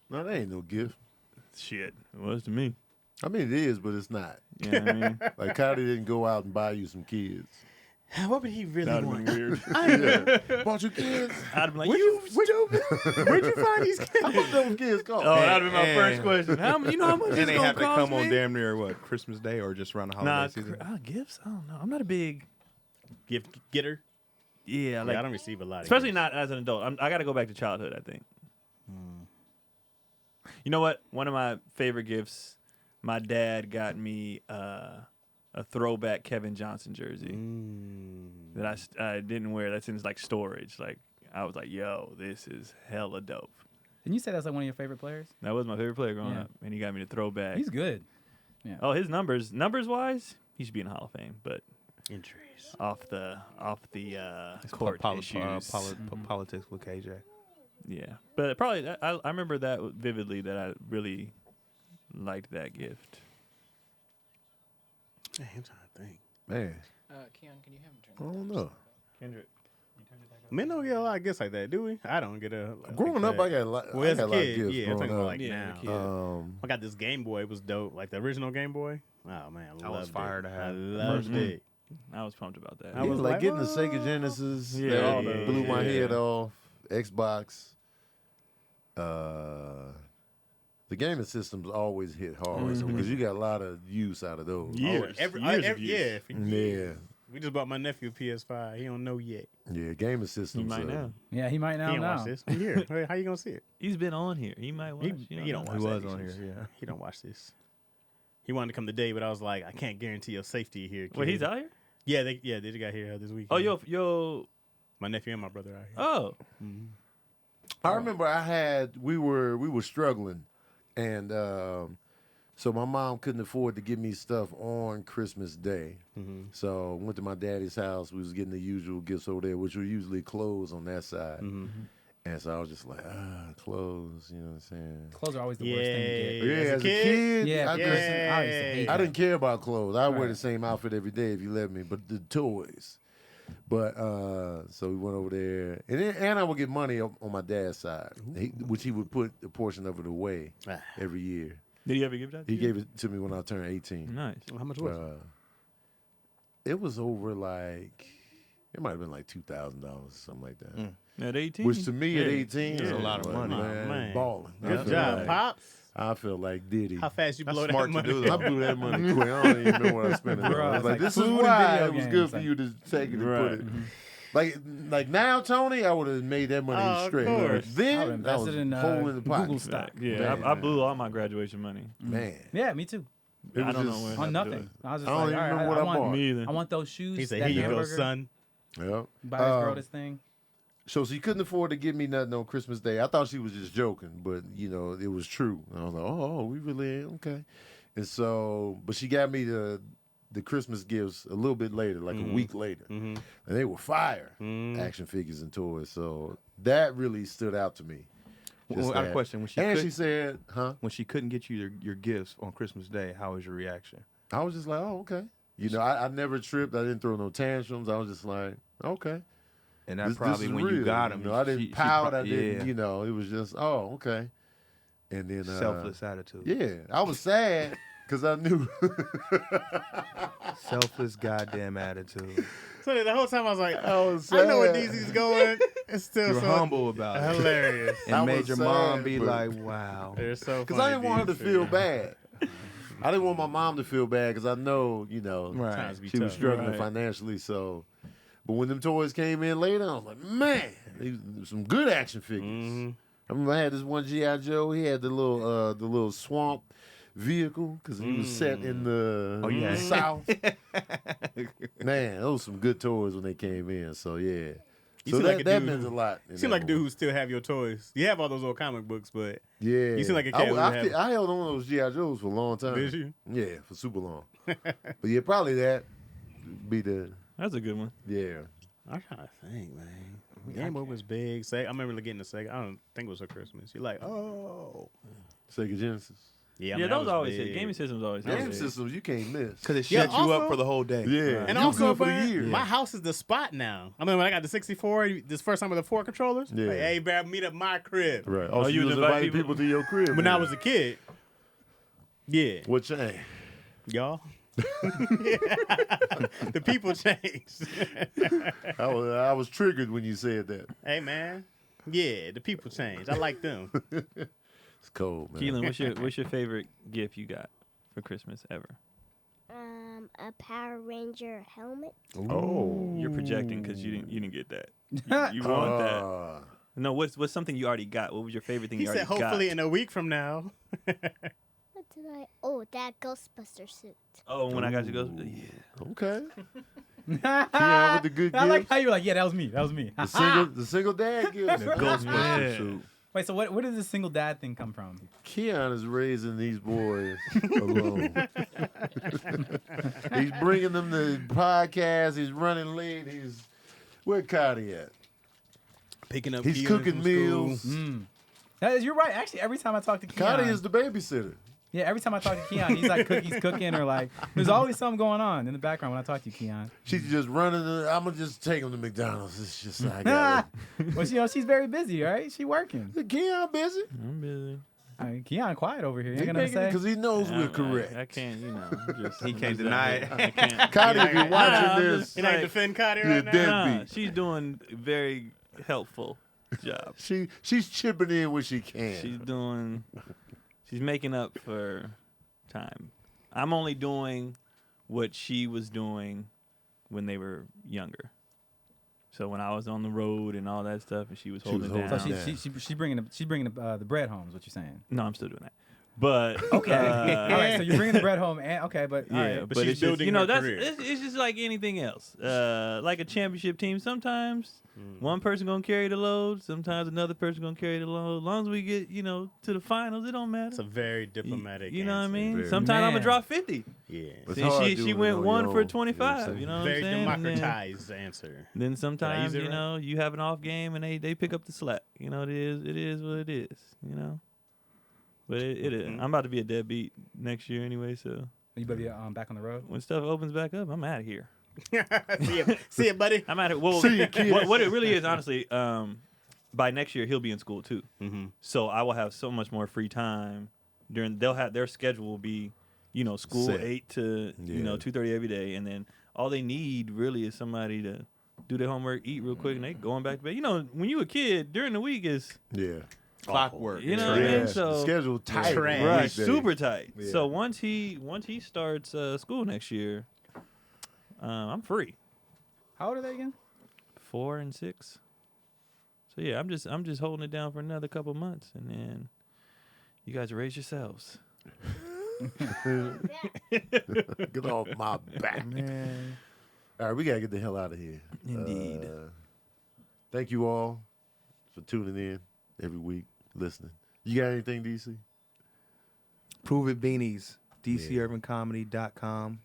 No, that ain't no gift. shit, it was to me. I mean, it is, but it's not. You know what I mean? Like, Cody didn't go out and buy you some kids. What would he really That would want? have been weird. Yeah. Bought you kids? I'd have been like, Where'd you find these kids? How much those kids cost? oh, that'd have been my And- first question. You know how much And it's they gonna have to cost come on me? damn near what, Christmas Day or just around the holiday Nah, season? gifts. I don't know. I'm not a big. Gift getter? Yeah, like I don't receive a lot of especially gifts. not as an adult. I got to go back to childhood, I think. You know what? One of my favorite gifts, my dad got me a throwback Kevin Johnson jersey that I didn't wear. That's in like storage. Like I was like, yo, this is hella dope. Didn't you say that's like one of your favorite players? That was my favorite player growing Yeah. up, and he got me the throwback. He's good. Oh, his numbers wise, he should be in the Hall of Fame, but Injuries. off the It's court called issues. politics with KJ. Yeah, but probably I remember that vividly. That I really liked that gift. Hey, I'm trying to think. Man, Keon, can you have him I turn? don't know. Kendrick. Men don't get a lot of gifts like that, do we? I don't get a. Growing up, I got a lot, Well, I as got a a lot of kid, gifts yeah, I'm growing talking about up. like Yeah, now. kid. I got this Game Boy. It was dope. Like the original Game Boy. Oh man, I That was loved fire it. to have. I loved it. I was pumped about that. I Yeah, was like like, getting the "What?" Sega Genesis, Yeah, that all those, blew my yeah. head off. Xbox. The gaming systems always hit hard because you got a lot of use out of those. Years. Years of use. yeah. For years. Yeah, We just bought my nephew a PS5. He don't know yet. yeah, gaming systems. He might know. Yeah, he might now. He don't now. watch this. He here. Hey, how you gonna see it? He's been on here. He might watch. He don't know. watch He was that on shit. here, yeah. He don't watch this. He wanted to come today, but I was like, I can't guarantee your safety here. Kid. Wait, he's out here? Yeah, they just got here this week. Oh, yo. my nephew and my brother out here. Oh, I remember we were struggling, and so my mom couldn't afford to give me stuff on Christmas Day. So I went to my daddy's house. We was getting the usual gifts over there, which were usually clothes on that side. And so I was just like, clothes, you know what I'm saying? Clothes are always the worst thing to get. Yeah, As as a a kid, Yeah, I, I used to hate I that. didn't care about clothes. I wear Right. the same outfit every day if you let me. But the toys, But so we went over there, and then I would get money on my dad's side, which he would put a portion of it away every year. Did he ever give that? He gave it to me when I turned 18. Nice. How much was it? It was over like it might have been like $2,000, something like that. At 18? Which to me at 18 is Yeah. a lot of money, Man. balling. Good job, Pops. I feel like Diddy. How fast you blow that smart to money? do, I though. blew that money quick. I don't even know what I spent it on. Bro, I was it's like, like this is food and why video it was games, good for like- you to take it and Right. put it. Like now, Tony, I would have made that money Oh, of straight. course. I would've Then I invested was in hole in the pocket. Google stock. Yeah, Man. I blew all my graduation money. Man, Yeah, me too. it I was don't just, know where. On nothing. I was just I don't like, even all right, remember what I bought. Me either. I want those shoes. He said, that "Here you go, hamburger. son." Yep. Buy this girl this thing. So she couldn't afford to give me nothing on Christmas Day. I thought she was just joking, but it was true. And I was like, oh, we really okay. And so, but she got me the Christmas gifts a little bit later, like a week later, and they were fire action figures and toys. So that really stood out to me. Well, I have a that. question. And she said, When she couldn't get you your gifts on Christmas Day, how was your reaction? I was just like, oh, okay. I never tripped. I didn't throw no tantrums. I was just like, okay. And that This probably is when real. you got them, I didn't pout. I didn't, it was just, oh, okay. And then selfless attitude. Yeah, I was sad because I knew. Selfless goddamn attitude. So the whole time I was like, I was I know where sad. DZ's going. It's still You're so humble about it. hilarious. I And made was your mom sad, be but- like, wow. They're so Because funny. I didn't want her to dudes. feel bad. I didn't want my mom to feel bad because I know, Right. Times be she was tough. struggling Right. financially. So, but when them toys came in later, I was like, man, these some good action figures. I remember I had this one GI Joe. He had the little swamp vehicle because he was set in the South. Man, those were some good toys when they came in. So yeah, You so seem that, like a that dude meant a lot. You seem like a dude who still have your toys. You have all those old comic books, but Yeah, You seem like a cat who would have- I held on to those GI Joes for a long time. Did you? Yeah, for super long. But yeah, probably that be the That's a good one. yeah. I'm trying to think, man. Game Boy was big. I remember getting the Sega. I don't think it was for Christmas. You're like, oh. Sega Genesis. Yeah, Yeah, those always hit. Gaming systems always hit. Game systems you can't miss. Because it Yeah, shut you also- up for the whole day. Yeah, And you also, good for the man, year. my house is the spot now. I mean, when I got the 64, this first time with the 4 controllers, Yeah. like, hey, bro, meet at my crib. Right. Oh, so you you was invite inviting people? people to your crib When I then. was a kid, yeah, What changed? y'all. The people changed. I was triggered when you said that. Hey, man. Yeah, the people changed. I like them. It's cold, man. Keelan, what's your favorite gift you got for Christmas ever? A Power Ranger helmet. Oh. You're projecting because you didn't get that. You want that? No, what's something you already got? What was your favorite thing He you said, already hopefully got? in a week from now. What did I? Oh, that Ghostbuster suit. Oh, when I got to go. Yeah. Okay. Keon with the good I like gifts. how you were like, yeah, that was me. That was me. The single dad gives. Ghostbuster suit. Wait, so where did this single dad thing come from? Keon is raising these boys alone. He's bringing them to podcasts. He's running late. Where Cotty at? Picking up He's Keon cooking from school. meals. You're right. Actually, every time I talk to Keon, Cotty is the babysitter. yeah, every time I talk to Keon, he's like he's cooking or like there's always something going on in the background when I talk to you, Keon. She's just running. I'm gonna just take him to McDonald's. It's just I got Well, she's very busy, right? She working. it. Keon busy. I'm busy. I mean, Keon quiet over here. You He ain't gonna making it say. because he knows we're correct. I can't, just He can't deny it. I can't. Cotty, if you're watching I'm this, just He not like, defend Cotty you're right now? dead. nah, deadbeat. she's doing a very helpful job. she's chipping in when she can. She's making up for time. I'm only doing what she was doing when they were younger. So when I was on the road and all that stuff, and she was holding it holding down. So Yeah. she's bringing the bread home. Is what you're saying? No, I'm still doing that. But Okay. All right. So you're bringing the bread home, and okay, but all yeah, right. but but she's it's just, building her that's career. it's just like anything else. Like a championship team, sometimes one person gonna carry the load, sometimes another person gonna carry the load. As long as we get to the finals, it don't matter. It's a very diplomatic You know what I answer. mean? Very. Sometimes I'm gonna Man. drop 50. Yeah. It's See, hard she doing it went on 1 your for own, 25. You know what Very I'm saying? And democratized answer. Then sometimes use it right? you have an off game and they pick up the slack. It is what it is. But it is. I'm about to be a deadbeat next year anyway. So You better be back on the road. when stuff opens back up, I'm out of here. See ya, buddy. I'm at it. Well, See you, kids. what it really is, honestly, by next year he'll be in school too. Mm-hmm. So I will have so much more free time during. They'll have their schedule will be, school Set. 8 to 2:30 every day, and then all they need really is somebody to do their homework, eat real quick, and they going back to bed. When you a kid during the week is Clockwork. You know what I mean? Yeah, So schedule tight. on right, weekdays. super tight. Yeah. So once he starts school next year, I'm free. How old are they again? 4 and 6. So yeah, I'm just holding it down for another couple months, and then you guys raise yourselves. Get off my back, man. All right, we gotta get the hell out of here. Indeed. Thank you all for tuning in every week, listening. You got anything, DC? Prove It Beanies, DCUrbanComedy.com,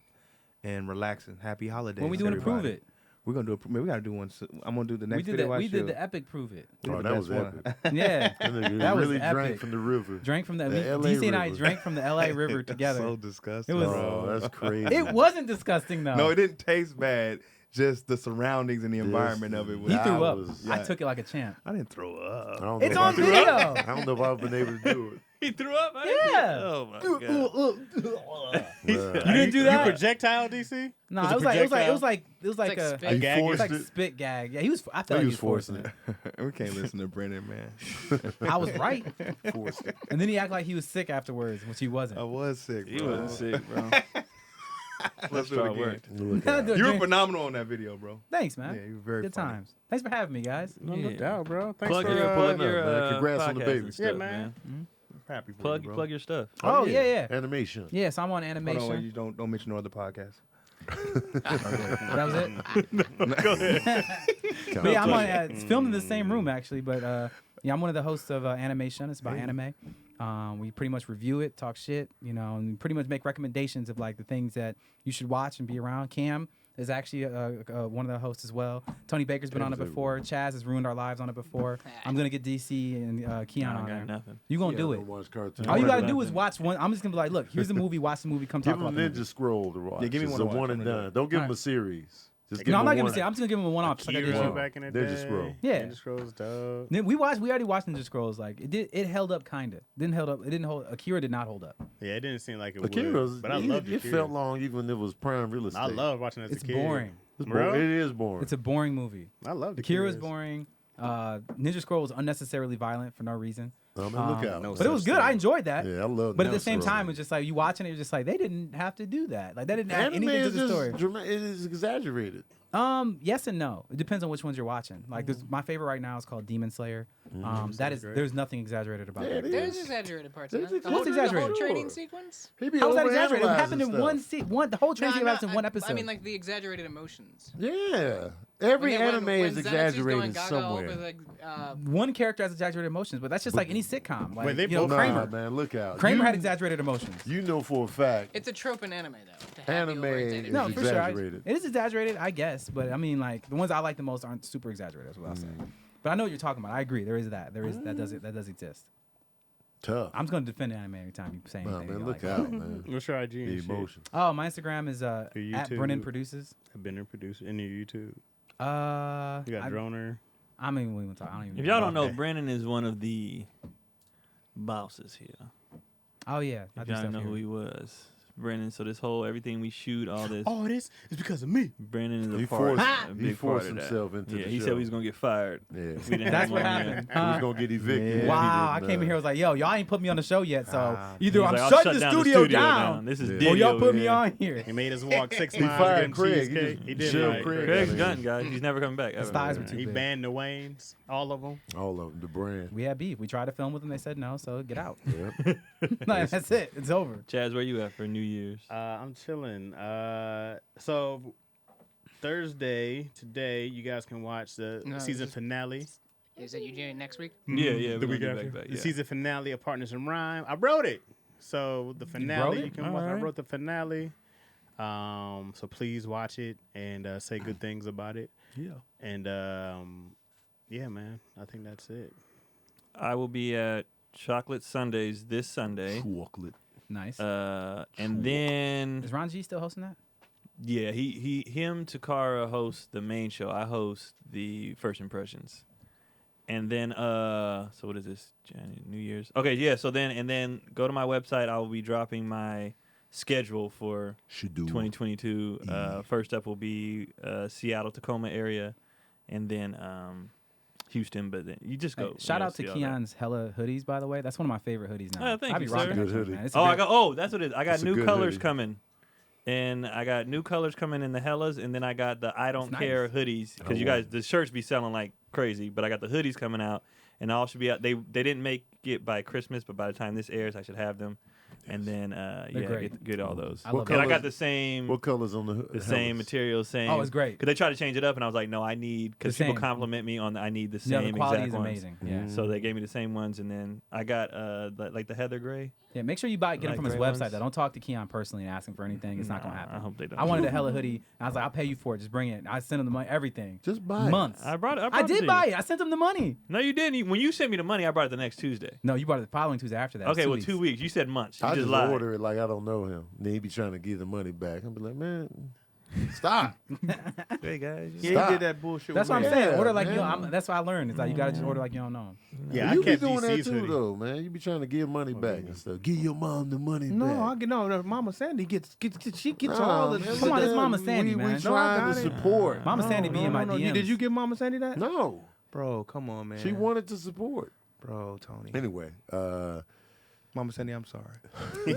and relaxing. Happy holidays. When we doing to prove everybody. it? We're gonna do we gotta do one. I'm gonna do the next We did video. that. I We did shoot. the epic prove it. Oh, that was epic. Yeah, That nigga That was really drank epic. from the river. drank from the The LA DC and I River. drank from the LA River together. So disgusting. It was- Oh, that's crazy. It wasn't disgusting though. No, it didn't taste bad. Just the surroundings and the environment of it. He Was, That threw up. was- I took it like a champ. I didn't throw I up. don't know It's if on I could- video. I don't know if I've been able to do it. He threw up. Yeah. Oh my god. Bruh. You didn't do You that? projectile, DC? No, Was it it was like it was projectile? like like a spit. He gag? it was forced like it. spit gag. Yeah, he was. I Oh, felt like he he was was forcing forcing it. We can't listen to Brennon, man. I was right, Forced it. and then he acted like he was sick afterwards, which he I wasn't. was sick. He Bro. wasn't sick, bro. Let's do it again. Look out. You were phenomenal on that video, bro. Thanks, man. Yeah, you were very Good funny. times. Thanks for having me, guys. No Yeah. doubt, bro. Thanks Plug for your pulling up, man. Congrats on the podcast baby. and Yeah, stuff, man. Happy for Plug you, bro. plug your stuff. Oh, yeah. Animation. Yeah, so I'm on Hold animation. on, you don't mention no other podcasts. That was it. Go ahead. But yeah, I'm on. It's filmed in the same room actually, but yeah, I'm one of the hosts of Animation. It's about anime. We pretty much review it, talk shit, and we pretty much make recommendations of like the things that you should watch and be around. Cam is actually one of the hosts as well. Tony Baker's been on it before. Chaz has ruined our lives on it before. I'm gonna get DC and Keon I on got there. nothing. You gonna do it? Watch cartoons. All you gotta do nothing. is watch one. I'm just gonna be like, look, here's the movie. Watch the movie. Come Give talk him about the Ninja movie. Scroll to watch. Yeah, give me It's one a to watch. one and I'm gonna do done. it. Don't give him a Alright. series. Just No, I'm not giving one. a series. I'm just gonna give him a one-off. Just like I did Akira you. back in the Ninja day. Scroll. Yeah. Ninja Scroll's dope. We already watched Ninja Scrolls. Like it held up kinda. It didn't hold. Akira did not hold up. Yeah, it didn't seem like it Akira's, would. But I loved it. Akira. Felt long even when it was prime real estate. I love watching it as It's a kid. boring. It's Bro. It is boring. It's a boring movie. I loved Akira was Akira's. boring. Ninja Scroll was unnecessarily violent for no reason. I mean, look out. no But it was good. I enjoyed that. Yeah, I love. But at the Ninja same Scroll. time, it's just like you watching it, you're just like they didn't have to do that. Like that didn't add Anime anything to is the just story. it is exaggerated. Yes and no. It depends on which ones you're watching. Like my favorite right now is called Demon Slayer. There's nothing exaggerated about Yeah, that. it There's is. exaggerated parts. There's in that. The whole, exaggerated. the whole training Sure. sequence. He be How was that exaggerated? It overanalyzing happened in stuff. the whole training No, sequence in one episode. I mean, like the exaggerated emotions. Yeah, every When anime when is Zenitsu's exaggerated going gaga somewhere. Over the, one character has exaggerated emotions, but that's just like any sitcom. Like Wait, they you know, both- Kramer. Nah, man, look out. Kramer you, had exaggerated emotions. You know for a fact. it's a trope in anime, though. To have the Anime overexaggerated is No, emotions. for sure. exaggerated. It is exaggerated, I guess. But I mean, like the ones I like the most aren't super exaggerated. That's what I'll say. But I know what you're talking about. I agree. There is that. That does exist. Tough. I'm just gonna defend anime every time you say anything. Nah, man, you look like. out, man. What's your IG The and shit? emotion. Oh, my Instagram is Your at YouTube. Brennon Produces. I've been a producer in your YouTube. You You got Droner. I mean, we won't talk. I don't even. If y'all don't know, Okay. Brennon is one of the bosses here. Oh yeah. I If do y'all stuff didn't know here. who he was. Brennon, so this whole everything we shoot, all this, Oh, it is? It's because of me. Brennon is a He part, forced- a he big forced part of himself that. into yeah, the he show. said he was gonna get fired. Yeah. If we didn't That's have what him on happened. He was gonna get evicted. if he Wow, I didn't, came in here. I was like, yo, y'all ain't put me on the show yet, so Ah. either He's I'm like, I'll shutting shut the down studio down, This is Yeah. Diddy or y'all over put me here. on here. He made us walk 6 He miles fired to get Craig. He cheesecake. just He did shoved right. Craig. Craig's Yeah. done, guys. He's never coming back. His ever. thighs were too He big. banned the Waynes, all of them. All of them, the brand. We had beef. We tried to film with them. They said no, so get out. Yeah. No, that's it. It's over. Chaz, where you at for New Year's? I'm chilling. So Thursday, today, you guys can watch the No, season this is- finale. Is that you doing next week? Yeah, the we're week gonna be after. back, The yeah. season finale of Partners in Rhyme. I wrote it. So the finale, it? you can watch. I Alright. wrote the finale. So please watch it and say good things about it. Yeah. And yeah, man, I think that's it. I will be at Chocolate Sundays this Sunday. Chocolate. Nice. And then Is Ron G still hosting that? Yeah, him, Takara hosts the main show. I host the First Impressions. And then, so what is this? January, New Year's? Okay, yeah. So then go to my website. I will be dropping my schedule for 2022. First up will be Seattle, Tacoma area, and then Houston. But then you just go. Hey, shout out to Keon's hella hoodies, by the way. That's one of my favorite hoodies now. Oh, thank I be you, rocking sir. that shit, man. It's a Oh, great- that's what it is. I got That's a new good colors hoodie. coming. And I got new colors coming in the Hellas, and then I got the I Don't It's Care nice. hoodies because you guys, the shirts be selling like crazy, but I got the hoodies coming out, and all should be out. They didn't make it by Christmas, but by the time this airs, I should have them. And then great. get all those. I love And I colors- got the same What colors on the same materials, same. Oh, it's great. Because they tried to change it up, and I was like, no, I need because The people same. compliment me on I need the Yeah, same the quality exact is ones. amazing. Yeah. So they gave me the same ones, and then I got like the Heather Gray. Yeah, make sure you get them Like from his gray website. ones? Though. Don't talk to Keon personally and ask him for anything. It's not gonna happen. I hope they don't. I wanted a hella hoodie. And I was like, I'll pay you for it. Just bring it. I sent him the money, everything. Just buy it. Months. I brought it. I to did you. buy it. I sent him the money. No, you didn't. When you sent me the money, I brought it the next Tuesday. No, you bought it the following Tuesday after that. Okay, It well, was 2 weeks. You said months. You I just just lied. order it like I don't know him. Then he be trying to give the money back. I'll be like, man, stop. Hey guys. Yeah, Stop. he did that bullshit. That's with what I'm me. saying. Yeah, Order like you know. man. That's what I learned. It's like you gotta just order like you don't know him. Yeah, you I be kept doing that DC's too, hoodie. though, man. You be trying to give money back and stuff. Give your mom the money No, back. I get no. Mama Sandy gets she gets Nah, all the. man, Come on, it's look, Mama Sandy, we man. trying No, I got to it. support. Mama Sandy be in my DMs. Did you give Mama Sandy that? No, Bro, come on, man. she wanted to support. Bro, Tony. Anyway, Mama Sandy, I'm sorry.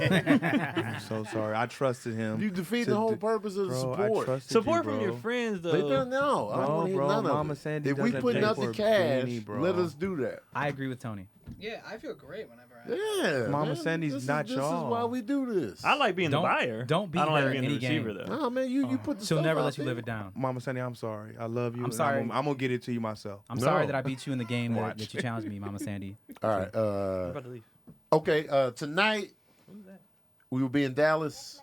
I'm so sorry. I trusted him. you defeat to the whole do- purpose of the Bro, I support. trusted Support you, from your bro. friends, though. They don't know. I don't No, want to hear bro, none of Mama it. Sandy If we doesn't putting pay out for the a cash, beanie, bro. let us do that. I agree with Tony. Yeah, I feel great whenever Yeah, Mama man, Sandy's this not is, This y'all. is why we do this. I like being Don't- the buyer. don't beat I don't like her being the any game. receiver, though. No, man, you put the She'll stuff never out let you there. live it down. Mama Sandy, I'm sorry. I love you. I'm and sorry. I'm gonna get it to you myself. I'm sorry No. that I beat you in the game Watch. that you challenged me, Mama Sandy. All right. I'm about to leave. Okay. Tonight we will be in Dallas.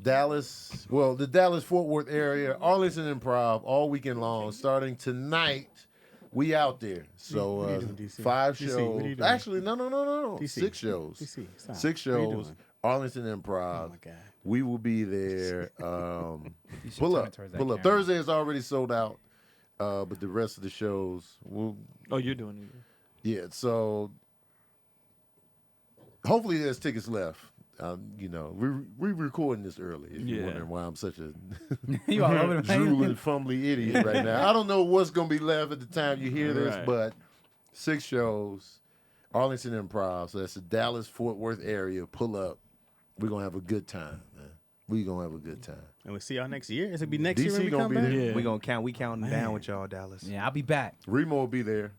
Dallas. Well, the Dallas Fort Worth area, Arlington Improv, all weekend long. Starting tonight, we out there. So What are you doing, DC? 5 DC, shows. what are you doing? Actually, no. DC. 6 shows. DC, stop. 6 What are you shows. doing? Arlington Improv. Oh my God. We will be there. You should Pull turn up. it towards that Pull up. camera. Thursday is already sold out. But the rest of the shows will. Oh, you're doing it. Yeah. So hopefully there's tickets left. You know, we're recording this early. If you're Yeah. wondering why I'm such a You all over the place. drooling, fumbly idiot right now. I don't know what's gonna be left at the time you hear this, Right. but 6 shows, Arlington Improv. So that's the Dallas Fort Worth area. Pull up. We're gonna have a good time, man. We're gonna have a good time. And we'll see y'all next year. Is it be next DC year when we gonna come be back? there. Yeah. We counting down with y'all, Dallas. Yeah, I'll be back. Remo will be there.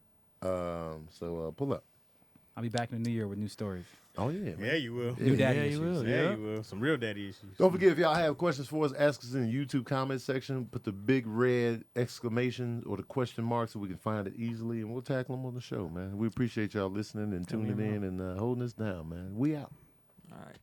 So pull up. I'll be back in the new year with new stories. Oh yeah, man. Yeah, you will. New daddy Yeah, you issues. will. Yeah, Yeah. you will. Some real daddy issues. Don't forget, if y'all have questions for us, ask us in the YouTube comment section. Put the big red exclamation or the question mark so we can find it easily, and we'll tackle them on the show, man. We appreciate y'all listening and tuning in and holding us down, man. We out. All right.